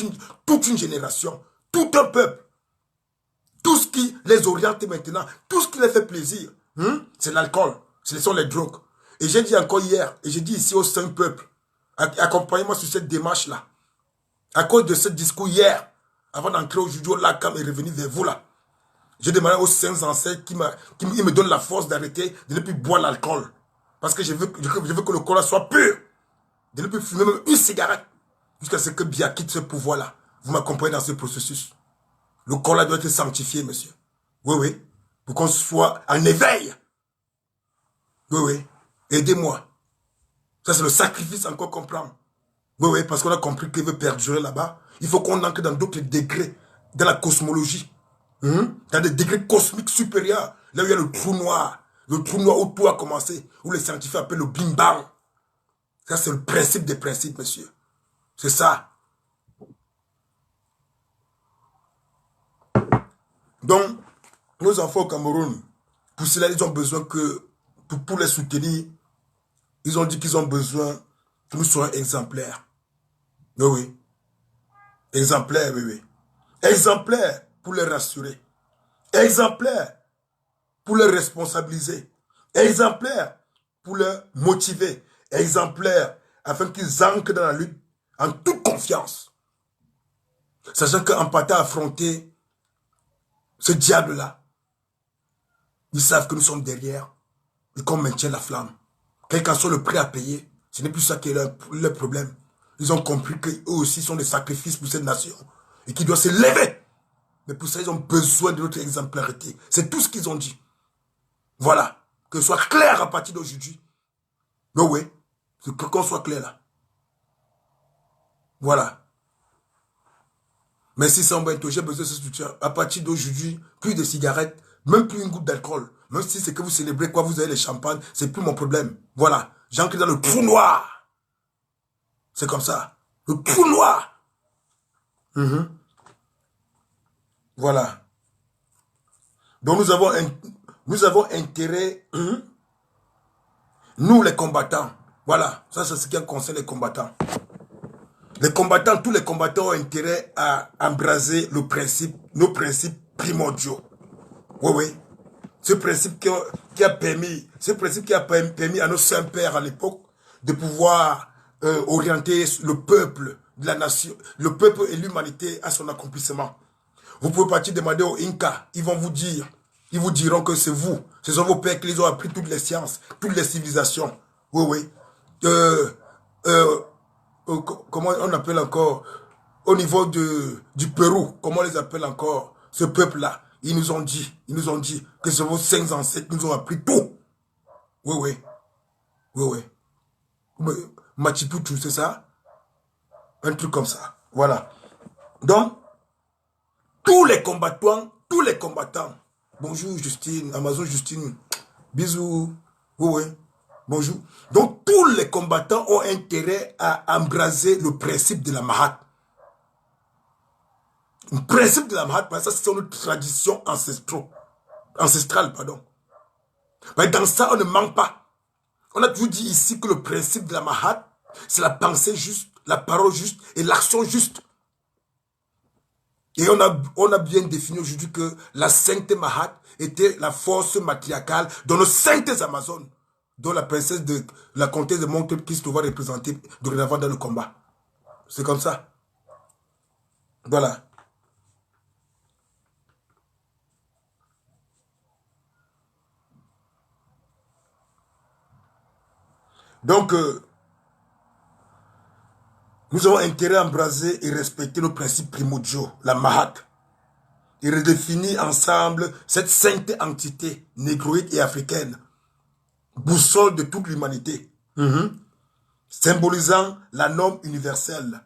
une génération. Tout un peuple. Tout ce qui les oriente maintenant, tout ce qui les fait plaisir, c'est l'alcool, ce sont les drogues. Et j'ai dit encore hier, et j'ai dit ici au saint peuple, accompagnez-moi sur cette démarche-là. À cause de ce discours hier, avant d'entrer aujourd'hui au Lacam et revenir vers vous là, J'ai demandé aux saints ancêtres qui me donnent la force d'arrêter de ne plus boire l'alcool. Parce que je veux que le corps soit pur. De ne plus fumer même une cigarette. Jusqu'à ce que Bia quitte ce pouvoir-là. Vous m'accompagnez dans ce processus. Le corps-là doit être sanctifié, monsieur. Oui, oui. Pour qu'on soit en éveil. Oui, oui. Aidez-moi. Ça, c'est le sacrifice encore qu'on prend. Oui, oui, parce qu'on a compris qu'il veut perdurer là-bas. Il faut qu'on entre dans d'autres degrés, dans la cosmologie. Dans des degrés cosmiques supérieurs. Là où il y a le trou noir. Le trou noir où tout a commencé. Où les scientifiques appellent le Bing Bang. Ça, c'est le principe des principes, monsieur. C'est ça. Donc, nos enfants au Cameroun, pour cela, ils ont besoin que, pour les soutenir, ils ont dit qu'ils ont besoin que nous soyons exemplaires. Oui, oui. Exemplaires, oui, oui. Exemplaires pour les rassurer. Exemplaires pour les responsabiliser. Exemplaires pour les motiver. Exemplaires afin qu'ils ancrent dans la lutte en toute confiance. Sachant qu'en partant affronter ce diable-là, ils savent que nous sommes derrière et qu'on maintient la flamme. Quel qu'en soit le prix à payer, ce n'est plus ça qui est leur problème. Ils ont compris qu'eux aussi sont des sacrifices pour cette nation et qu'ils doivent se lever. Mais pour ça, ils ont besoin de notre exemplarité. C'est tout ce qu'ils ont dit. Voilà. Que ce soit clair à partir d'aujourd'hui. Mais oui, qu'on soit clair là. Voilà. Merci Sambaito, j'ai besoin de ce soutien. À partir d'aujourd'hui, plus de cigarettes, même plus une goutte d'alcool. Même si c'est que vous célébrez quoi, vous avez les champagnes, c'est plus mon problème. Voilà. J'entre dans le trou noir. C'est comme ça. Le trou noir. Voilà. Donc nous avons intérêt, nous les combattants. Voilà. Ça, c'est ce qui concerne les combattants. Les combattants, tous les combattants ont intérêt à embraser le principe, nos principes primordiaux. Oui, oui. Ce principe qui a permis à nos saints pères à l'époque de pouvoir orienter le peuple de la nation, le peuple et l'humanité à son accomplissement. Vous pouvez partir demander aux Inca, ils vous diront que c'est vous, ce sont vos pères qui les ont appris toutes les sciences, toutes les civilisations. Oui, oui. Comment on appelle encore, au niveau du Pérou, comment on les appelle encore, ce peuple-là, ils nous ont dit que c'est vos saints ancêtres qui nous ont appris tout. Oui, oui. Machu Picchu, c'est ça? Un truc comme ça. Voilà. Donc, tous les combattants, bonjour Justine, Amazon Justine, bisous, oui. Bonjour. Donc, tous les combattants ont intérêt à embraser le principe de la Mahat. Le principe de la Mahat, parce que ça, c'est une tradition ancestrale. Mais dans ça, on ne manque pas. On a toujours dit ici que le principe de la Mahat, c'est la pensée juste, la parole juste et l'action juste. Et on a bien défini aujourd'hui que la sainte Mahat était la force matriarcale dans nos saintes Amazones, dont la princesse de la comtesse de Monte Cristo va représenter dorénavant dans le combat. C'est comme ça. Voilà. Donc, nous avons intérêt à embraser et respecter nos principes primordiaux, la Mahat, et redéfinir ensemble cette sainte entité négroïde et africaine, boussole de toute l'humanité, symbolisant la norme universelle.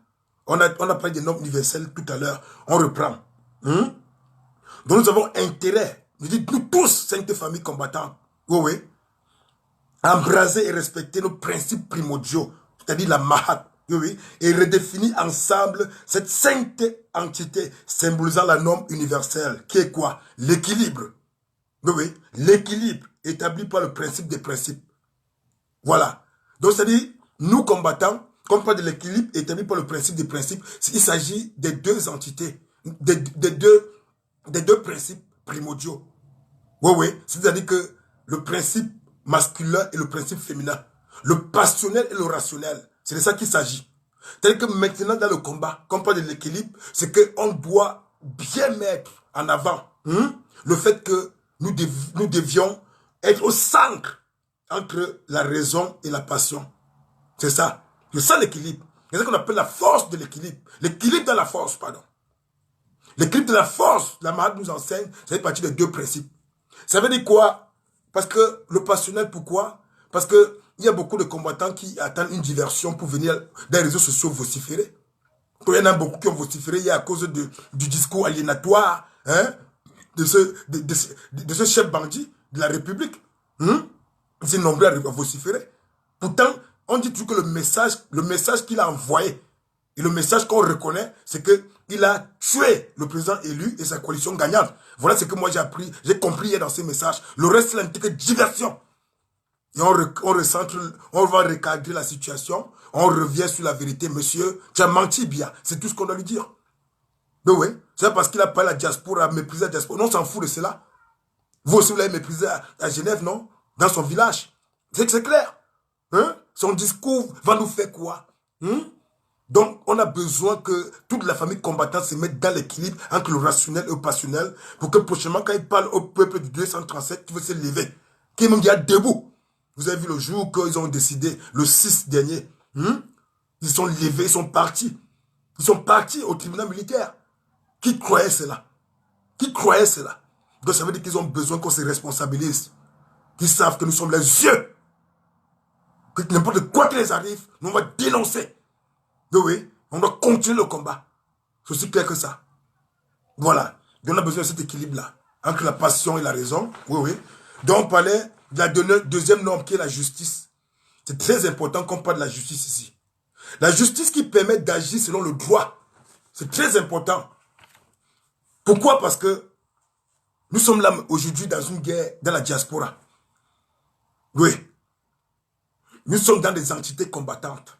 On a parlé des normes universelles tout à l'heure, on reprend. Donc nous avons intérêt, je dis nous tous, sainte famille combattante, oui, embraser et respecter nos principes primordiaux, c'est-à-dire la Mahat, oui, et redéfinir ensemble cette sainte entité symbolisant la norme universelle, qui est quoi? L'équilibre. Oui, l'équilibre établi par le principe des principes. Voilà. Donc, c'est-à-dire, nous combattants, comme pas de l'équilibre établi par le principe des principes, il s'agit des deux entités, des deux principes primordiaux. Oui. C'est-à-dire que le principe masculin et le principe féminin, le passionnel et le rationnel, c'est de ça qu'il s'agit. C'est-à-dire que maintenant, dans le combat, comme pas de l'équilibre, c'est qu'on doit bien mettre en avant Le fait que nous devions être au centre entre la raison et la passion. C'est ça. C'est ça l'équilibre. C'est ça qu'on appelle la force de l'équilibre. L'équilibre de la force, pardon. L'équilibre de la force, la Mahat nous enseigne, ça fait partie des deux principes. Ça veut dire quoi? Parce que le passionnel, pourquoi? Parce que il y a beaucoup de combattants qui attendent une diversion pour venir dans les réseaux sociaux vociférer. Il y en a beaucoup qui ont vociféré à cause du discours aliénatoire, hein, de ce chef bandit de la République. Ils sont nombreux à vociférer. Pourtant, on dit toujours que le message qu'il a envoyé, et le message qu'on reconnaît, c'est qu'il a tué le président élu et sa coalition gagnante. Voilà ce que moi j'ai appris, j'ai compris hier dans ces messages. Le reste, c'est n'était que diversion. Et on recentre, on va recadrer la situation, on revient sur la vérité. Monsieur, tu as menti bien, c'est tout ce qu'on doit lui dire. Mais oui, c'est parce qu'il a pas la diaspora, méprisé la diaspora. Non, on s'en fout de cela. Vous aussi, vous l'avez méprisé à Genève, non? Dans son village. C'est clair. Hein? Son discours va nous faire quoi? Donc, on a besoin que toute la famille combattante se mette dans l'équilibre entre le rationnel et le passionnel pour que prochainement, quand il parle au peuple du 237, qui veut se lever, qui même dit debout. Vous avez vu le jour qu'ils ont décidé, le 6 dernier, ils sont levés, ils sont partis. Ils sont partis au tribunal militaire. Qui croyait cela? Qui croyait cela? Donc ça veut dire qu'ils ont besoin qu'on se responsabilise. Qu'ils savent que nous sommes les yeux. Que n'importe quoi qui les arrive, nous on va dénoncer. Donc oui, on doit continuer le combat. C'est aussi clair que ça. Voilà. Donc on a besoin de cet équilibre-là. Entre la passion et la raison. Oui, oui. Donc on parlait de la deuxième norme qui est la justice. C'est très important qu'on parle de la justice ici. La justice qui permet d'agir selon le droit. C'est très important. Pourquoi? Parce que nous sommes là aujourd'hui dans une guerre dans la diaspora. Oui. Nous sommes dans des entités combattantes.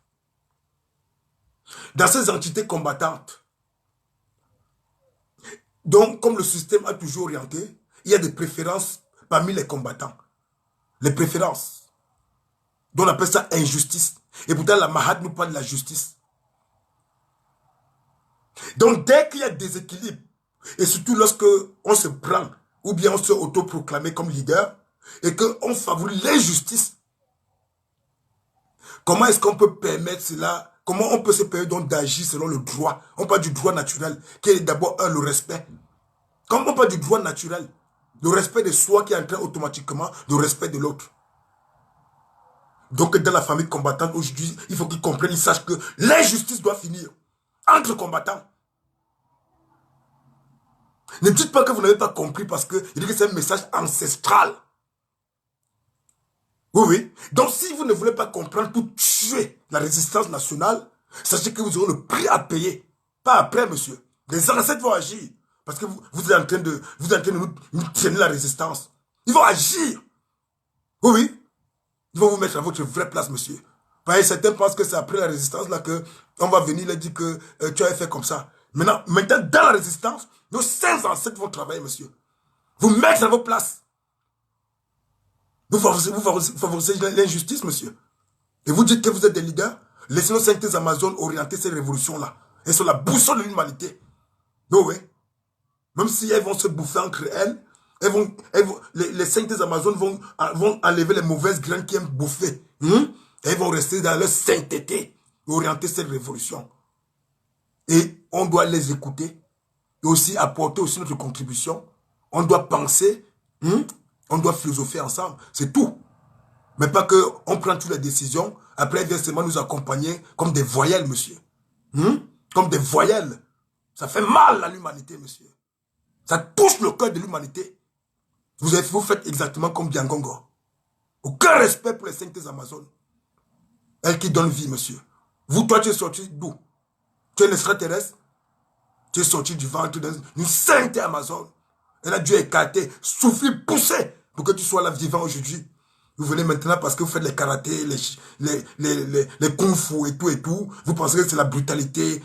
Dans ces entités combattantes, donc comme le système a toujours orienté, il y a des préférences parmi les combattants. Les préférences. Donc on appelle ça injustice. Et pourtant la Mahat nous parle de la justice. Donc dès qu'il y a déséquilibre, et surtout lorsque on se prend, ou bien on se autoproclame comme leader, et qu'on favorise l'injustice, comment est-ce qu'on peut permettre cela? Comment on peut se permettre donc d'agir selon le droit? On parle du droit naturel, qui est d'abord le respect. Comme on parle du droit naturel, le respect de soi qui entraîne automatiquement le respect de l'autre. Donc dans la famille combattante aujourd'hui, il faut qu'ils comprennent, ils sachent que l'injustice doit finir entre combattants. Ne dites pas que vous n'avez pas compris parce que il dit que c'est un message ancestral. Oui, oui. Donc si vous ne voulez pas comprendre pour tuer la résistance nationale, sachez que vous aurez le prix à payer. Pas après, monsieur. Les ancêtres vont agir. Parce que vous êtes en train de nous traîner la résistance. Ils vont agir. Oui, oui. Ils vont vous mettre à votre vraie place, monsieur. Parce que certains pensent que c'est après la résistance là que on va venir leur dire que tu as fait comme ça. Maintenant, dans la résistance, nos saints ancêtres vont travailler, monsieur. Vous mettre à vos places. Vous favorisez l'injustice, monsieur. Et vous dites que vous êtes des leaders. Laissez nos saintes Amazones orienter ces révolutions-là. Elles sont la boussole de l'humanité. Non, oui. Même si elles vont se bouffer entre elles, les saintes Amazones vont enlever les mauvaises graines qui aiment bouffer. Elles vont rester dans leur sainteté et orienter cette révolution. Et on doit les écouter et aussi apporter aussi notre contribution. On doit penser, on doit philosopher ensemble. C'est tout. Mais pas qu'on prend toutes les décisions, après elle vient seulement nous accompagner comme des voyelles, monsieur. Comme des voyelles. Ça fait mal à l'humanité, monsieur. Ça touche le cœur de l'humanité. Vous faites exactement comme Biangongo. Aucun respect pour les saintes Amazones. Elles qui donnent vie, monsieur. Vous, toi, tu es sorti d'où? Tu es un extraterrestre. Tu es sorti du ventre d'une sainte Amazone. Elle a dû écarter, souffrir, pousser pour que tu sois là vivant aujourd'hui. Vous venez maintenant parce que vous faites les karatés, les kung-fu et tout. Vous pensez que c'est la brutalité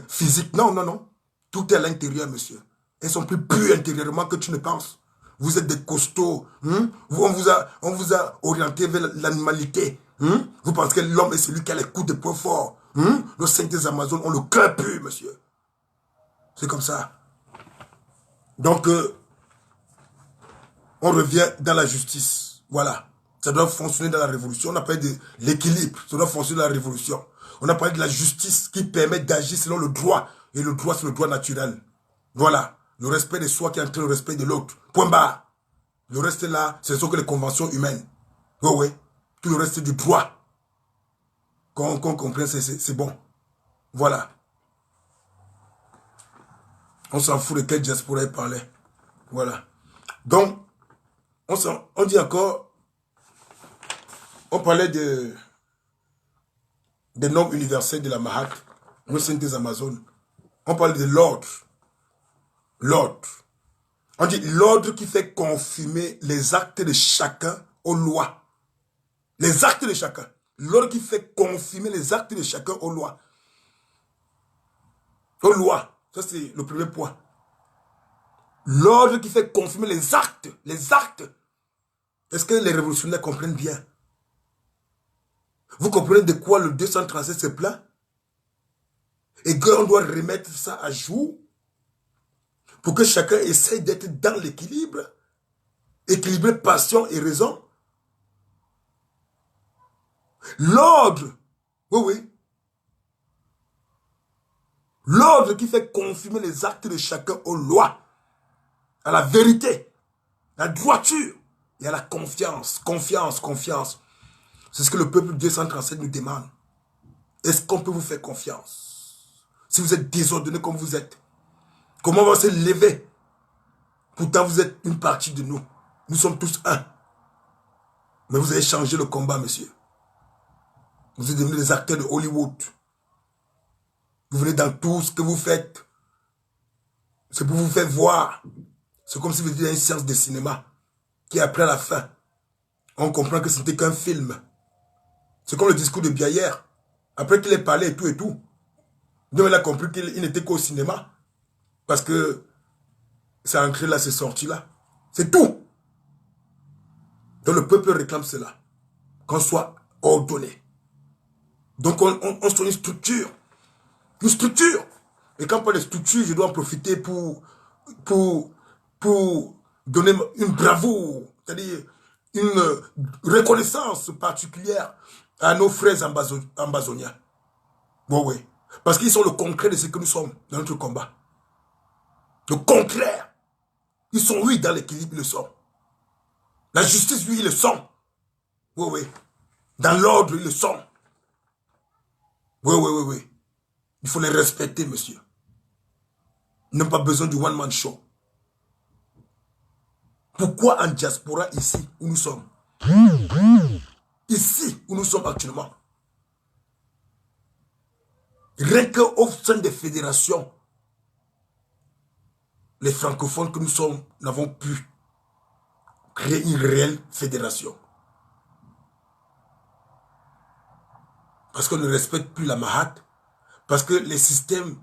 physique. Non, non, non. Tout est à l'intérieur, monsieur. Elles sont plus pures intérieurement que tu ne penses. Vous êtes des costauds. On vous a orienté vers l'animalité. Vous pensez que l'homme est celui qui a les coups de poing forts. Nos saintes Amazones ont le cœur pur, monsieur. C'est comme ça. Donc, On revient dans la justice. Voilà. Ça doit fonctionner dans la révolution. On a parlé de l'équilibre. Ça doit fonctionner dans la révolution. On a parlé de la justice qui permet d'agir selon le droit. Et le droit, c'est le droit naturel. Voilà. Le respect de soi qui entraîne le respect de l'autre. Point barre. Le reste là, ce sont que les conventions humaines. Oui, oui. Tout le reste du droit. Qu'on comprenne, c'est bon. Voilà. On s'en fout de quel diaspora il parlait. Voilà. Donc, on dit encore, on parlait des normes universelles de la Mahat, le Saint des Amazones. On parle de l'ordre. L'ordre. On dit l'ordre qui fait conformer les actes de chacun aux lois. Les actes de chacun. L'ordre qui fait conformer les actes de chacun aux lois. Aux lois. Ça, c'est le premier point. L'ordre qui fait confirmer les actes. Les actes. Est-ce que les révolutionnaires comprennent bien? Vous comprenez de quoi le 237 se plaint? Et qu'on doit remettre ça à jour pour que chacun essaye d'être dans l'équilibre. Équilibrer passion et raison. L'ordre. Oui, oui. L'ordre qui fait confirmer les actes de chacun aux lois, à la vérité, à la droiture et à la confiance. Confiance, confiance. C'est ce que le peuple 237 nous demande. Est-ce qu'on peut vous faire confiance? Si vous êtes désordonné comme vous êtes, comment on va se lever? Pourtant, vous êtes une partie de nous. Nous sommes tous un. Mais vous avez changé le combat, monsieur. Vous êtes devenus des acteurs de Hollywood. Vous venez dans tout ce que vous faites. C'est pour vous faire voir. C'est comme si vous étiez dans une séance de cinéma qui après la fin, on comprend que ce n'était qu'un film. C'est comme le discours de Biaillère. Après qu'il ait parlé et tout. Donc il a compris qu'il n'était qu'au cinéma. Parce que c'est entré là, c'est sorti là. C'est tout. Donc le peuple réclame cela. Qu'on soit ordonné. Donc on soit une structure. Une structure. Et quand on parle de structure, je dois en profiter pour donner une bravoure, c'est-à-dire une reconnaissance particulière à nos frères amazoniens. Bon, oui. Parce qu'ils sont le concret de ce que nous sommes dans notre combat. Le concret. Ils sont, oui, dans l'équilibre, ils le sont. La justice, oui, ils le sont. Oui, oui. Dans l'ordre, ils le sont. Oui, oui, oui, oui. Il faut les respecter, monsieur. Ils n'ont pas besoin du one-man show. Pourquoi en diaspora, ici, où nous sommes? Ici, où nous sommes actuellement. Rien qu'au sein des fédérations, les francophones que nous sommes n'avons pu créer une réelle fédération. Parce qu'on ne respecte plus la Mahat. Parce que les systèmes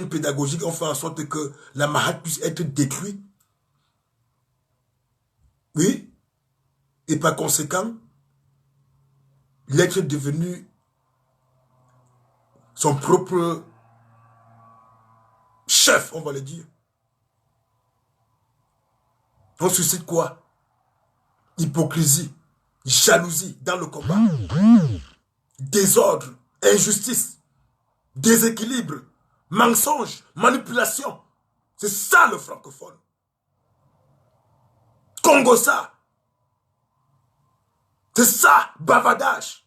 pédagogiques ont fait en sorte que la Mahat puisse être détruite. Oui. Et par conséquent, l'être devenu son propre chef, on va le dire. On suscite quoi? Hypocrisie, jalousie dans le combat, désordre, injustice, déséquilibre, mensonge, manipulation. C'est ça le francophone. Congossa. C'est ça, bavardage.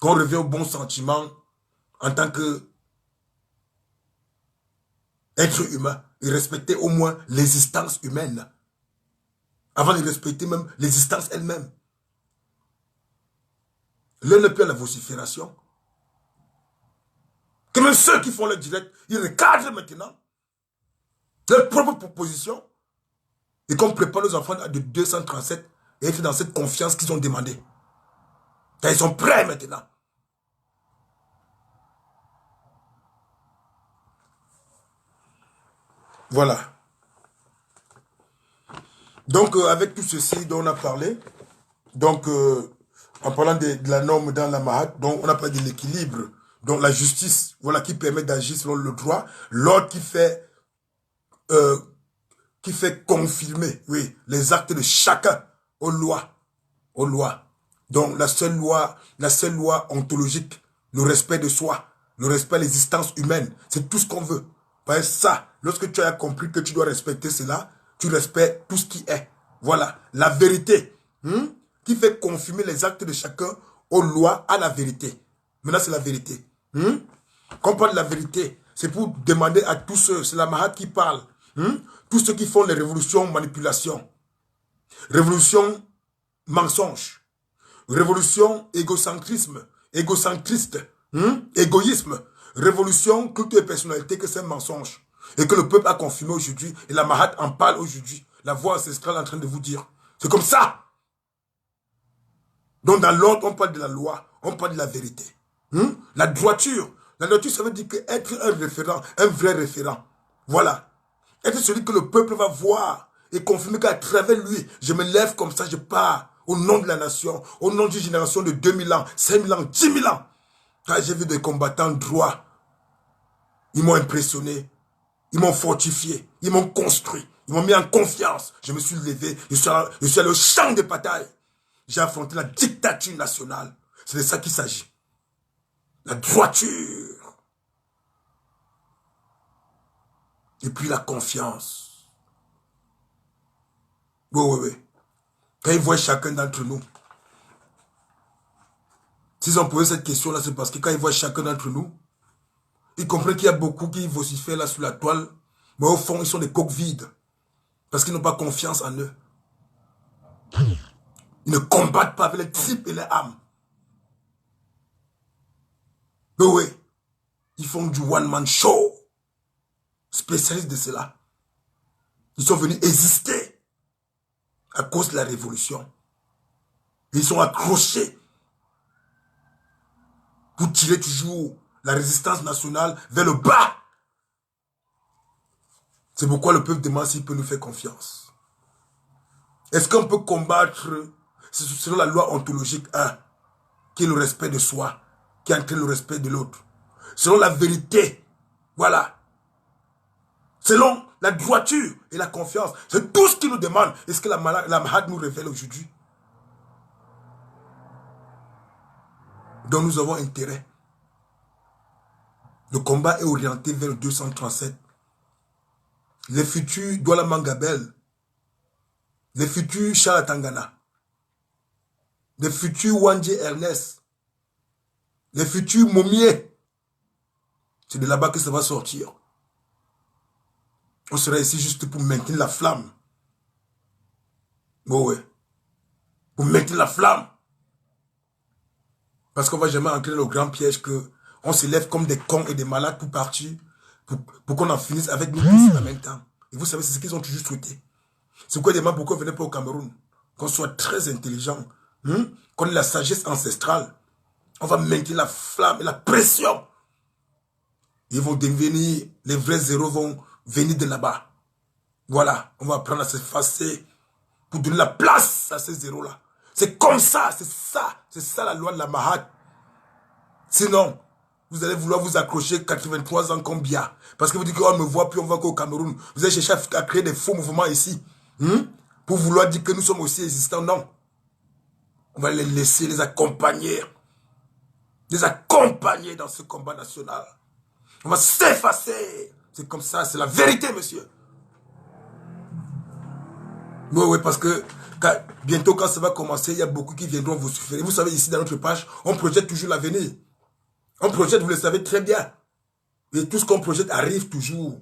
Quand on revient au bon sentiment en tant que être humain, et respecter au moins l'existence humaine. Avant de respecter même l'existence elle-même. L'un n'est plus à la vocifération. Que même ceux qui font le direct, ils recadrent maintenant leurs propres propositions. Et qu'on prépare nos enfants de 237 et être dans cette confiance qu'ils ont demandé. Car ils sont prêts maintenant. Voilà. Donc, avec tout ceci dont on a parlé, donc, en parlant de la norme dans la Mahat, donc on a parlé de l'équilibre, donc la justice, voilà, qui permet d'agir selon le droit, l'ordre qui fait confirmer, oui, les actes de chacun aux lois. Aux lois. Donc la seule loi ontologique, le respect de soi, le respect de l'existence humaine, c'est tout ce qu'on veut. Parce que ça, lorsque tu as compris que tu dois respecter cela, tu respectes tout ce qui est. Voilà, la vérité, qui fait confirmer les actes de chacun aux lois, à la vérité. Maintenant, c'est la vérité. Quand on parle de la vérité, c'est pour demander à tous ceux, c'est la Mahat qui parle, tous ceux qui font les révolutions, manipulations, révolution, mensonge, révolution, égocentriste, égoïsme, révolution, culte et personnalité, que c'est un mensonge. Et que le peuple a confirmé aujourd'hui, et la Mahat en parle aujourd'hui. La voix ancestrale est en train de vous dire. C'est comme ça. Donc dans l'ordre, on parle de la loi, on parle de la vérité. La droiture. La droiture, ça veut dire que être un référent, un vrai référent. Voilà. Être celui que le peuple va voir et confirmer qu'à travers lui, je me lève comme ça, je pars au nom de la nation, au nom d'une génération de 2000 ans, 5000 ans, 10 000 ans. Quand j'ai vu des combattants droits, ils m'ont impressionné, ils m'ont fortifié, ils m'ont construit, ils m'ont mis en confiance. Je me suis levé, je suis allé au champ de bataille. J'ai affronté la dictature nationale. C'est de ça qu'il s'agit. La droiture. Et puis la confiance. Oui. Quand ils voient chacun d'entre nous, s'ils ont posé cette question-là, c'est parce que quand ils voient chacun d'entre nous, ils comprennent qu'il y a beaucoup qui vocifèrent là sur la toile, mais au fond, ils sont des coques vides. Parce qu'ils n'ont pas confiance en eux. Ils ne combattent pas avec les tripes et les âmes. Oui. Ils font du one-man show. Spécialistes de cela. Ils sont venus exister à cause de la révolution. Ils sont accrochés pour tirer toujours la résistance nationale vers le bas. C'est pourquoi le peuple demande s'il peut nous faire confiance. Est-ce qu'on peut combattre selon la loi ontologique 1, qui est le respect de soi, qui entraîne le respect de l'autre? Selon la vérité, voilà. Selon la droiture et la confiance. C'est tout ce qu'il nous demande. Est-ce que la Mahat nous révèle aujourd'hui? Donc nous avons intérêt. Le combat est orienté vers le 237. Les futurs Douala Mangabel, les futurs Charles Tangana, les futurs Wandje Ernest, les futurs Momier. C'est de là-bas que ça va sortir. On sera ici juste pour maintenir la flamme. Bon, ouais. Pour maintenir la flamme. Parce qu'on ne va jamais entrer dans le grand piège que on se lève comme des cons et des malades pour partir, pour qu'on en finisse avec nous tous en même temps. Et vous savez, c'est ce qu'ils ont toujours souhaité. C'est pourquoi ils demandent pourquoi ils ne venaient pas au Cameroun. Qu'on soit très intelligent, qu'on ait la sagesse ancestrale. On va maintenir la flamme et la pression. Ils vont devenir, les vrais zéros vont venir de là-bas. Voilà, on va apprendre à s'effacer pour donner la place à ces zéros-là. C'est comme ça, c'est ça la loi de la Mahat. Sinon, vous allez vouloir vous accrocher 83 ans comme bien. Parce que vous dites qu'on me voit plus, on va qu'au Cameroun. Vous allez chercher à créer des faux mouvements ici. Pour vouloir dire que nous sommes aussi existants. Non. On va les laisser, les accompagner. Les accompagner dans ce combat national. On va s'effacer. C'est comme ça, c'est la vérité, monsieur. Oui, parce que bientôt, quand ça va commencer, il y a beaucoup qui viendront vous souffrir. Vous savez, ici, dans notre page, on projette toujours l'avenir. On projette, vous le savez très bien. Et tout ce qu'on projette arrive toujours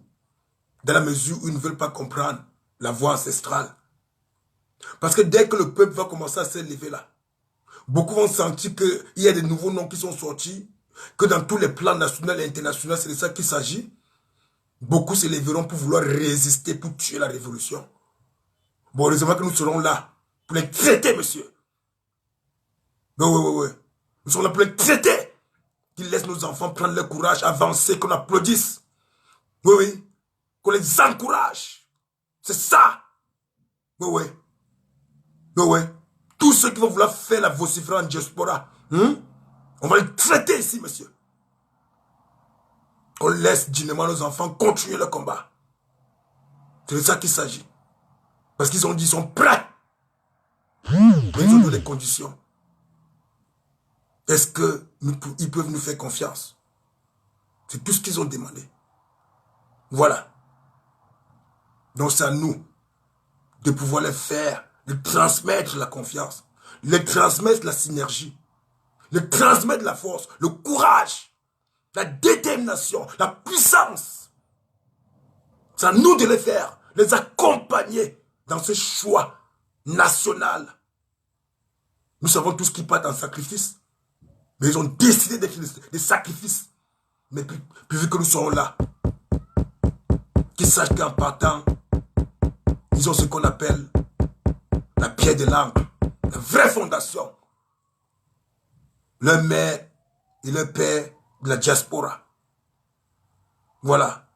dans la mesure où ils ne veulent pas comprendre la voie ancestrale. Parce que dès que le peuple va commencer à s'élever là, beaucoup vont sentir qu'il y a des nouveaux noms qui sont sortis, que dans tous les plans nationaux et internationaux, c'est de ça qu'il s'agit. Beaucoup s'élèveront pour vouloir résister, pour tuer la révolution. Bon, heureusement que nous serons là pour les traiter, monsieur. Oui. Nous serons là pour les traiter. Qu'ils laissent nos enfants prendre leur courage, avancer, qu'on applaudisse. Oui. Qu'on les encourage. C'est ça. Oui. Tous ceux qui vont vouloir faire la vocifération en diaspora, on va les traiter ici, monsieur. On laisse dignement nos enfants continuer le combat. C'est de ça qu'il s'agit. Parce qu'ils ont dit qu'ils sont prêts. Mais ils ont donné des conditions. Est-ce qu'ils peuvent nous faire confiance? C'est tout ce qu'ils ont demandé. Voilà. Donc c'est à nous de pouvoir les faire, de transmettre la confiance, de transmettre la synergie, de transmettre la force, le courage, la détermination, la puissance. C'est à nous de les faire, les accompagner dans ce choix national. Nous savons tous qu'ils partent en sacrifice, mais ils ont décidé de faire des sacrifices. Mais plus vu que nous serons là, qu'ils sachent qu'en partant, ils ont ce qu'on appelle la pierre de l'angle, la vraie fondation. Leur mère et leur père de la diaspora. Voilà.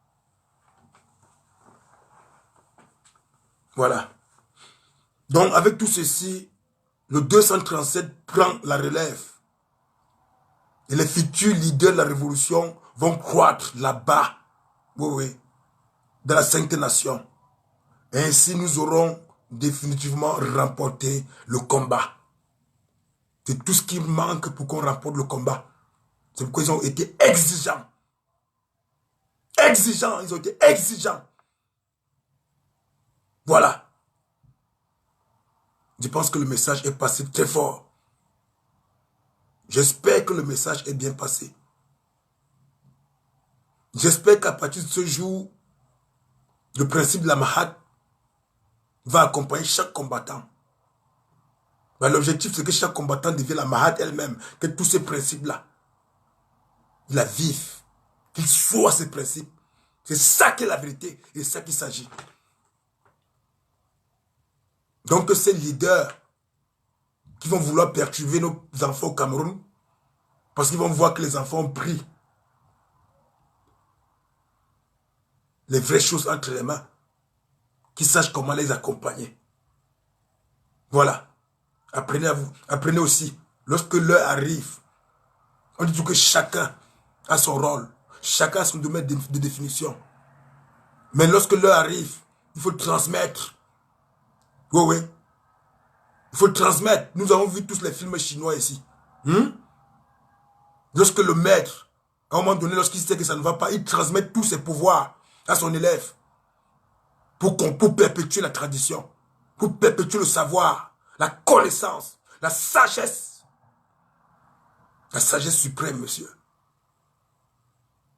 Voilà. Donc, avec tout ceci, le 237 prend la relève. Et les futurs leaders de la révolution vont croître là-bas. Oui, oui. Dans la Sainte Nation. Et ainsi, nous aurons définitivement remporté le combat. C'est tout ce qui manque pour qu'on remporte le combat. C'est pourquoi ils ont été exigeants. Exigeants, ils ont été exigeants. Voilà. Je pense que le message est passé très fort. J'espère que le message est bien passé. J'espère qu'à partir de ce jour, le principe de la Mahat va accompagner chaque combattant. Ben, l'objectif, c'est que chaque combattant devienne la Mahat elle-même, que tous ces principes-là, il la vive, qu'il soit ces principes. C'est ça qui est la vérité, et c'est ça qu'il s'agit. Donc, ces leaders qui vont vouloir perturber nos enfants au Cameroun, parce qu'ils vont voir que les enfants ont pris les vraies choses entre les mains, qu'ils sachent comment les accompagner. Voilà. Apprenez aussi, lorsque l'heure arrive, on dit que chacun a son rôle, chacun a son domaine de définition. Mais lorsque l'heure arrive, il faut transmettre. Oui, oui. Il faut transmettre. Nous avons vu tous les films chinois ici. Lorsque le maître, à un moment donné, lorsqu'il sait que ça ne va pas, il transmet tous ses pouvoirs à son élève pour perpétuer la tradition, pour perpétuer le savoir, la connaissance, la sagesse. La sagesse suprême, monsieur.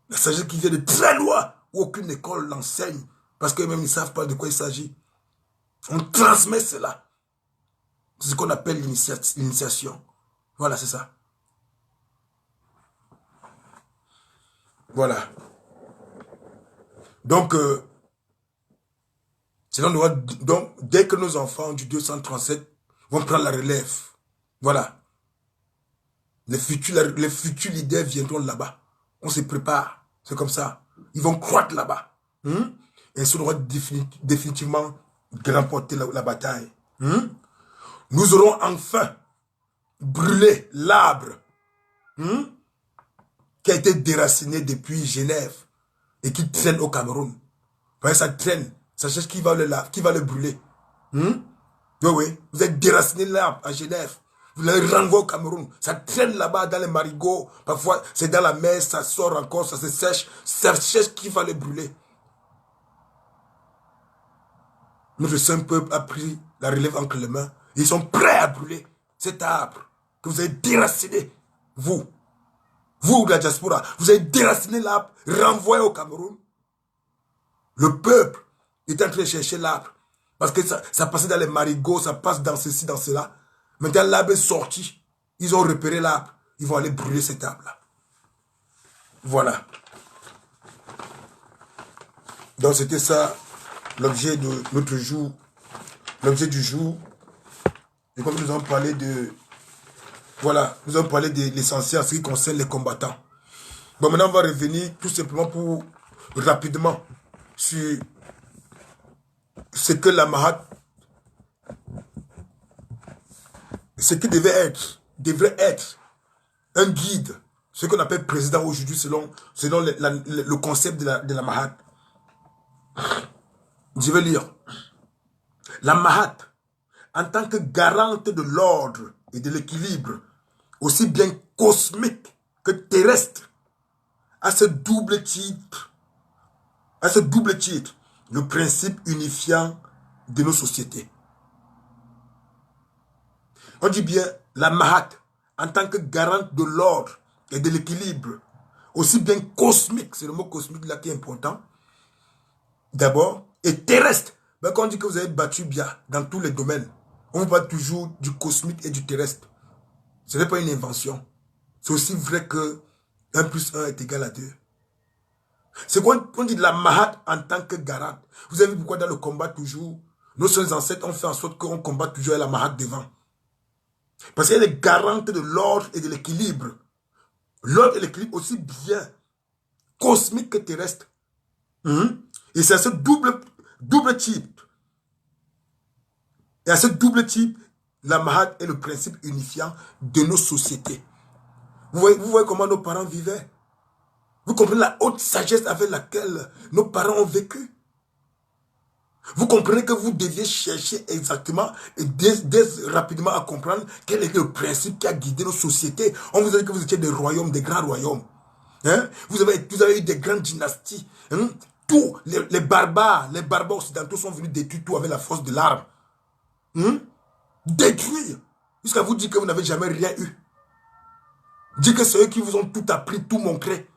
La sagesse qui vient de très loin, où aucune école l'enseigne, parce qu'eux-mêmes ils ne savent pas de quoi il s'agit. On transmet cela. C'est ce qu'on appelle l'initiation. Voilà, c'est ça. Voilà. Donc, dès que nos enfants du 237 vont prendre la relève, voilà. Les futurs leaders viendront là-bas. On se prépare. C'est comme ça. Ils vont croître là-bas. Et ça aura définitivement remporter la bataille. Nous aurons enfin brûlé l'arbre qui a été déraciné depuis Genève et qui traîne au Cameroun. Voyez, ça traîne. Sachez qui va le brûler. Oui, oui. Vous avez déraciné l'arbre à Genève. Vous le renvoyez au Cameroun. Ça traîne là-bas dans les marigots. Parfois, c'est dans la mer, ça sort encore, ça se sèche. Ça sèche qui va le brûler. Notre saint peuple a pris la relève entre les mains. Ils sont prêts à brûler cet arbre que vous avez déraciné. Vous, de la diaspora, vous avez déraciné l'arbre, renvoyé au Cameroun. Le peuple est en train de chercher l'arbre. Parce que ça passait dans les marigots, ça passe dans ceci, dans cela. Maintenant, l'arbre est sorti. Ils ont repéré l'arbre. Ils vont aller brûler cet arbre-là. Voilà. Donc, c'était ça, l'objet de notre jour. L'objet du jour. Et comme nous avons parlé de... Voilà, nous avons parlé de l'essentiel en ce qui concerne les combattants. Bon, maintenant, on va revenir tout simplement pour, rapidement, sur ce que la Mahat, ce qui devrait être un guide, ce qu'on appelle président aujourd'hui selon le concept de la Mahat. Je vais lire. La Mahat, en tant que garante de l'ordre et de l'équilibre, aussi bien cosmique que terrestre, à ce double titre, le principe unifiant de nos sociétés. On dit bien la Mahat, en tant que garante de l'ordre et de l'équilibre, aussi bien cosmique, c'est le mot cosmique là qui est important, d'abord, et terrestre. Ben, quand on dit que vous avez battu bien dans tous les domaines, on vous parle toujours du cosmique et du terrestre. Ce n'est pas une invention. C'est aussi vrai que 1 plus 1 est égal à 2. C'est quoi on dit de la Mahat en tant que garante. Vous avez vu pourquoi dans le combat toujours, nos seuls ancêtres ont fait en sorte qu'on combatte toujours avec la Mahat devant. Parce qu'elle est garante de l'ordre et de l'équilibre. L'ordre et l'équilibre aussi bien cosmique que terrestre. Et c'est à ce double type. Et à ce double type, la Mahat est le principe unifiant de nos sociétés. Vous voyez comment nos parents vivaient. Vous comprenez la haute sagesse avec laquelle nos parents ont vécu. Vous comprenez que vous deviez chercher exactement et dès rapidement à comprendre quel était le principe qui a guidé nos sociétés. On vous a dit que vous étiez des royaumes, des grands royaumes. Hein? Vous avez eu des grandes dynasties. Hein? Tous les barbares occidentaux sont venus détruire tout avec la force de l'arme. Détruire. Jusqu'à vous dire que vous n'avez jamais rien eu. Dire que c'est eux qui vous ont tout appris, tout montré.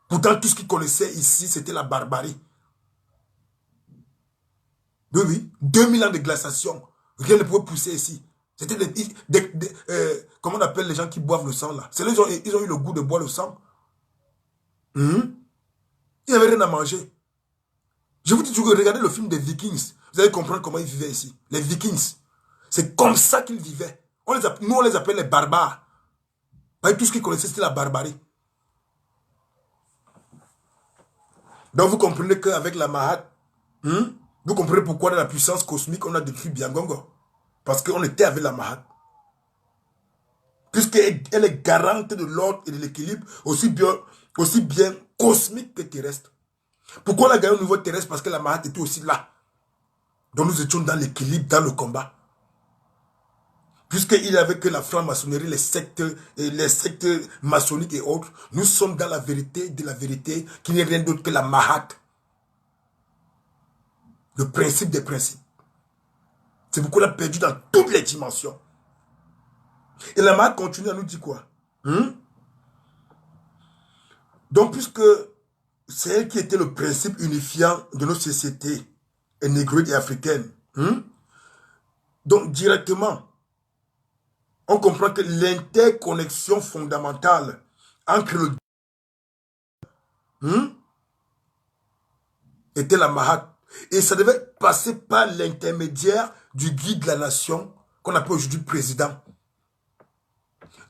Pourtant, tout ce qu'ils connaissaient ici, c'était la barbarie. Oui. 2000 ans de glaciation. Rien ne pouvait pousser ici. C'était comment on appelle les gens qui boivent le sang là? C'est ils ont eu le goût de boire le sang. Ils n'avaient rien à manger. Je vous dis toujours, regardez le film des Vikings. Vous allez comprendre comment ils vivaient ici. Les Vikings. C'est comme ça qu'ils vivaient. Nous, on les appelle les barbares. Tout ce qu'ils connaissaient, c'était la barbarie. Donc, vous comprenez qu'avec la Mahat, vous comprenez pourquoi dans la puissance cosmique, on a décrit Biangongo. Parce qu'on était avec la Mahat. Puisqu'elle est garante de l'ordre et de l'équilibre, aussi bien cosmique que terrestre. Pourquoi on a gagné au niveau terrestre? Parce que la Mahat était aussi là. Donc nous étions dans l'équilibre, dans le combat. Puisqu'il n'y avait que la franc-maçonnerie, les sectes maçonniques et autres, nous sommes dans la vérité de la vérité, qui n'est rien d'autre que la Mahat. Le principe des principes. C'est pourquoi on a perdu dans toutes les dimensions. Et la Mahat continue à nous dire quoi? Donc, puisque c'est elle qui était le principe unifiant de nos sociétés négrières et africaines, donc directement, on comprend que l'interconnexion fondamentale entre le était la Mahat. Et ça devait passer par l'intermédiaire du guide de la nation, qu'on appelle aujourd'hui président.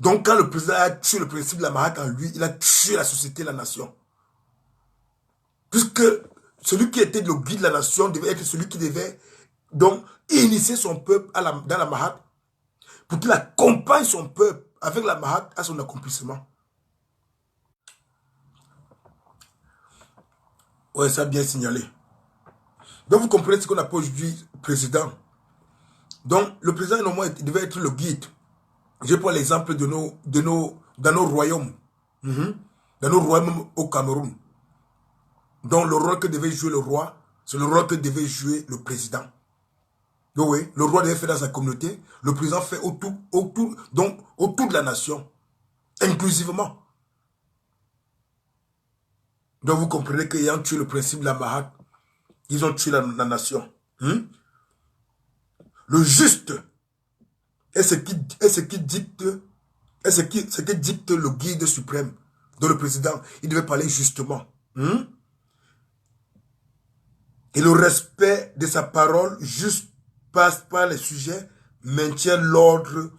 Donc quand le président a tué le principe de la Mahat en lui, il a tué la société, la nation. Puisque celui qui était le guide de la nation devait être celui qui devait donc initier son peuple dans la Mahat, pour qu'il accompagne son peuple avec la Mahat à son accomplissement. Ouais, ça a bien signalé. Donc vous comprenez ce qu'on appelle aujourd'hui président. Donc le président normalement devait être le guide. Je prends l'exemple dans nos royaumes. Dans nos royaumes au Cameroun. Donc le rôle que devait jouer le roi, c'est le rôle que devait jouer le président. Donc oui, le roi devait faire dans sa communauté, le président fait autour de la nation, inclusivement. Donc vous comprenez qu'ayant tué le principe de la Mahat, ils ont tué la nation. Le juste est ce qui dicte le guide suprême de le président. Il devait parler justement. Et le respect de sa parole juste passe par les sujets, maintient l'ordre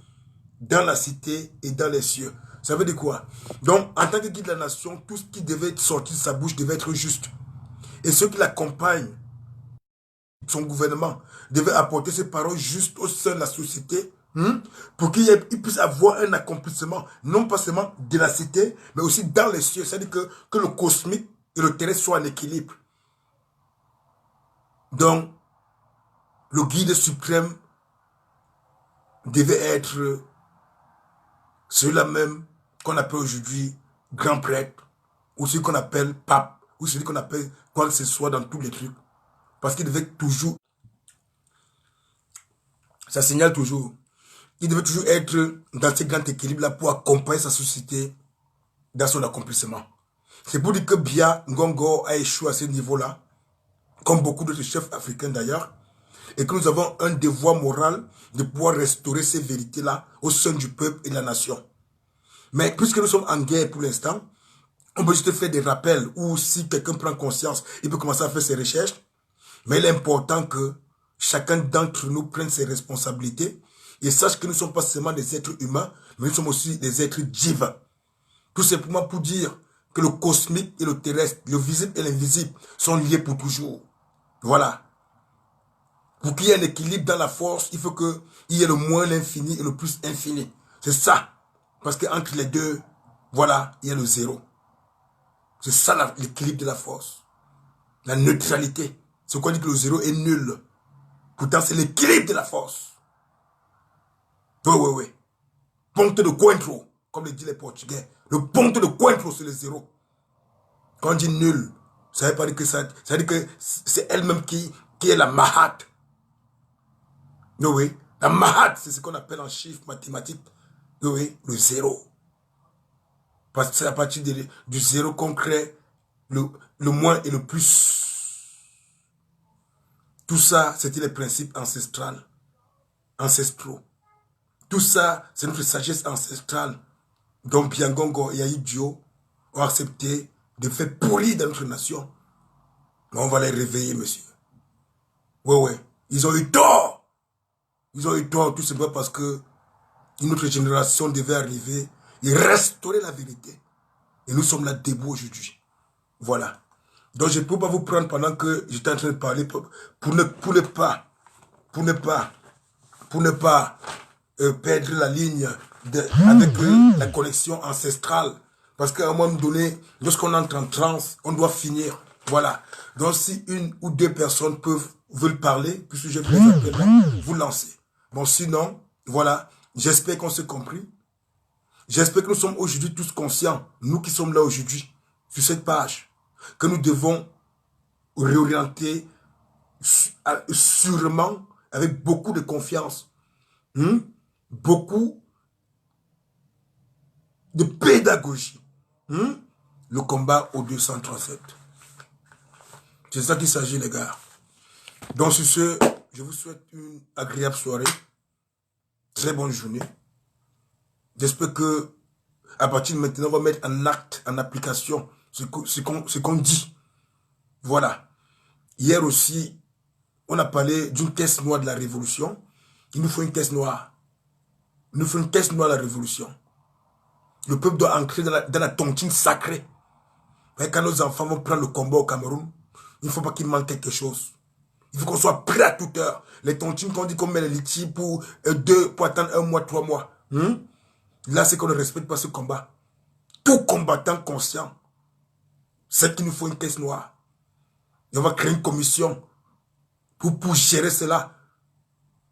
dans la cité et dans les cieux. Ça veut dire quoi? Donc, en tant que guide de la nation, tout ce qui devait sortir de sa bouche devait être juste. Et ceux qui l'accompagnent, son gouvernement, devaient apporter ces paroles justes au sein de la société, pour qu'il puisse avoir un accomplissement, non pas seulement de la cité, mais aussi dans les cieux. C'est-à-dire que le cosmique et le terrestre soient en équilibre. Donc, le guide suprême devait être celui-là même qu'on appelle aujourd'hui grand prêtre, ou celui qu'on appelle pape, ou celui qu'on appelle quoi que ce soit dans tous les trucs. Parce qu'il devait toujours, ça signale toujours, il devait toujours être dans ce grand équilibre-là pour accompagner sa société dans son accomplissement. C'est pour dire que Bia Ngongo a échoué à ce niveau-là, comme beaucoup d'autres chefs africains d'ailleurs, et que nous avons un devoir moral de pouvoir restaurer ces vérités-là au sein du peuple et de la nation. Mais puisque nous sommes en guerre pour l'instant, on peut juste faire des rappels, ou si quelqu'un prend conscience, il peut commencer à faire ses recherches, mais il est important que chacun d'entre nous prenne ses responsabilités et sache que nous ne sommes pas seulement des êtres humains, mais nous sommes aussi des êtres divins. Tout simplement pour dire que le cosmique et le terrestre, le visible et l'invisible sont liés pour toujours. Voilà. Pour qu'il y ait un équilibre dans la force, il faut qu'il y ait le moins l'infini et le plus infini. C'est ça. Parce qu'entre les deux, voilà, il y a le zéro. C'est ça l'équilibre de la force. La neutralité. C'est quoi dit que le zéro est nul. Pourtant, c'est l'équilibre de la force. Oui. Ponte de cointro, comme le disent les Portugais. Le ponte de cointro, c'est le zéro. Quand on dit nul, ça veut pas dire que ça veut dire que c'est elle-même qui est la mahat. Oui. La mahat, c'est ce qu'on appelle en chiffres mathématiques. Oui, le zéro. Parce que c'est à partir du zéro qu'on crée le moins et le plus. Tout ça, c'était les principes ancestraux. Tout ça, c'est notre sagesse ancestrale. Donc Biangongo et Aïdio ont accepté de faire pourrir dans notre nation. Mais on va les réveiller, monsieur. Oui. Ils ont eu tort. Ils ont eu tort tout simplement parce que une autre génération devait arriver et restaurer la vérité. Et nous sommes là debout aujourd'hui. Voilà. Donc je ne peux pas vous prendre pendant que j'étais en train de parler pour ne pas perdre la ligne avec la connexion ancestrale. Parce qu'à un moment donné, lorsqu'on entre en transe, on doit finir. Voilà. Donc si une ou deux personnes veulent parler, puisque je vous les appelle là, vous lancez. Bon, sinon, voilà, j'espère qu'on s'est compris. J'espère que nous sommes aujourd'hui tous conscients, nous qui sommes là aujourd'hui, sur cette page, que nous devons réorienter sûrement, avec beaucoup de confiance, beaucoup de pédagogie, le combat au 237. C'est ça qu'il s'agit, les gars. Donc, sur ce, je vous souhaite une agréable soirée. Très bonne journée. J'espère que, à partir de maintenant, on va mettre en acte, en application, ce qu'on dit. Voilà. Hier aussi, on a parlé d'une caisse noire de la révolution. Il nous faut une caisse noire. Il nous faut une caisse noire de la révolution. Le peuple doit entrer dans la tontine sacrée. Et quand nos enfants vont prendre le combat au Cameroun, il ne faut pas qu'il manque quelque chose. Il faut qu'on soit prêt à toute heure. Les tontines qu'on dit qu'on met les litiges pour attendre 1 mois, 3 mois. Là, c'est qu'on ne respecte pas ce combat. Tout combattant conscient, c'est qu'il nous faut une caisse noire. Et on va créer une commission pour gérer cela.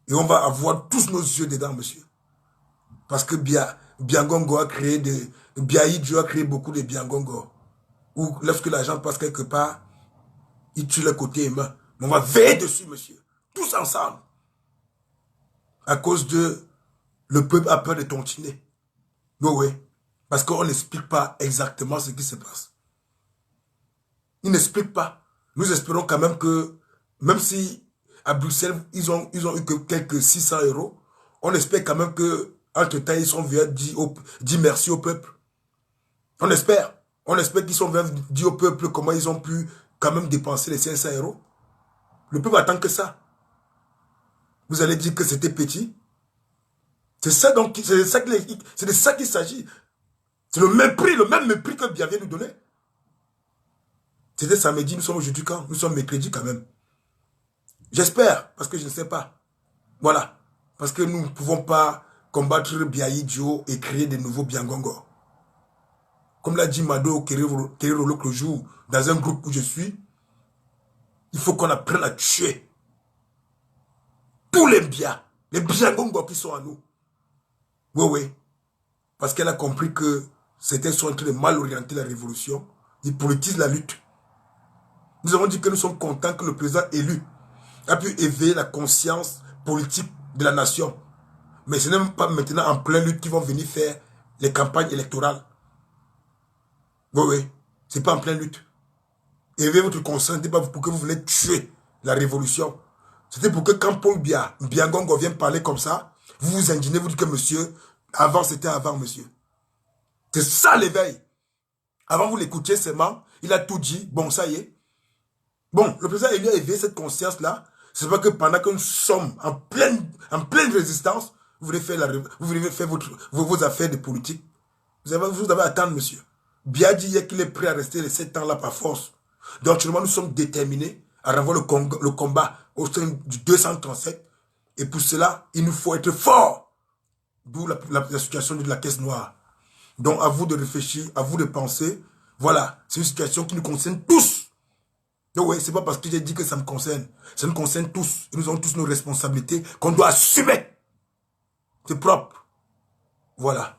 Et on va avoir tous nos yeux dedans, monsieur. Parce que Biangongo a créé Biaïdjo a créé beaucoup de Biangongo. Ou lorsque l'argent passe quelque part, il tue le côté humain. Mais on va veiller dessus, monsieur. Tous ensemble. À cause de le peuple a peur de tontiner. Oui. Parce qu'on n'explique pas exactement ce qui se passe. Il n'explique pas. Nous espérons quand même que, même si à Bruxelles, ils ont eu que quelques 600 €, on espère quand même que, entre-temps, ils sont venus dire merci au peuple. On espère. On espère qu'ils sont venus dire au peuple comment ils ont pu quand même dépenser les 500 €. Le peuple attend que ça. Vous allez dire que c'était petit. C'est ça donc, c'est de ça qu'il s'agit. C'est le même mépris que Bia vient nous donner. C'était samedi, nous sommes aujourd'hui quand? Nous sommes mercredi quand même. J'espère, parce que je ne sais pas. Voilà. Parce que nous ne pouvons pas combattre Biaïdjo et créer de nouveaux Biangongo. Comme l'a dit Mado Kerero l'autre jour, dans un groupe où je suis, il faut qu'on apprenne à tuer. tous les Biangongo qui sont à nous. Oui, oui. Parce qu'elle a compris que certains sont en train de mal orienter la révolution. Ils politisent la lutte. Nous avons dit que nous sommes contents que le président élu a pu éveiller la conscience politique de la nation. Mais ce n'est même pas maintenant en pleine lutte qu'ils vont venir faire les campagnes électorales. Oui, oui. Ce n'est pas en pleine lutte. Éveillez votre conscience, ce n'est pas pour que vous voulez tuer la révolution. C'était pour que quand Paul Biangongo vient parler comme ça, vous vous indignez, vous dites que monsieur, avant c'était avant monsieur. C'est ça l'éveil. Avant vous l'écoutiez seulement, il a tout dit, bon ça y est. Bon, le président élu a éveillé cette conscience-là. C'est pas que pendant que nous sommes en pleine résistance, vous voulez faire, vos affaires de politique. Vous avez à attendre, monsieur. Bien dit hier qu'il est prêt à rester les 7 ans là par force. Donc, actuellement, nous sommes déterminés à revoir le combat au sein du 237. Et pour cela, il nous faut être forts. D'où la situation de la caisse noire. Donc, à vous de réfléchir, à vous de penser. Voilà, c'est une situation qui nous concerne tous. Donc, oui, c'est pas parce que j'ai dit que ça me concerne. Ça nous concerne tous. Et nous avons tous nos responsabilités qu'on doit assumer. C'est propre. Voilà.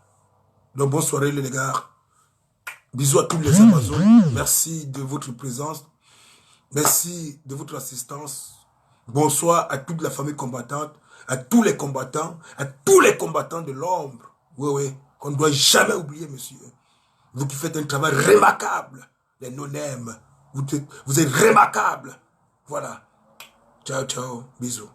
Donc, bonne soirée, les gars. Bisous à tous les Amazones. Merci de votre présence. Merci de votre assistance. Bonsoir à toute la famille combattante, à tous les combattants de l'ombre. Oui, oui, qu'on ne doit jamais oublier, monsieur. Vous qui faites un travail remarquable, les non-aime, vous êtes remarquables. Voilà. Ciao, ciao, bisous.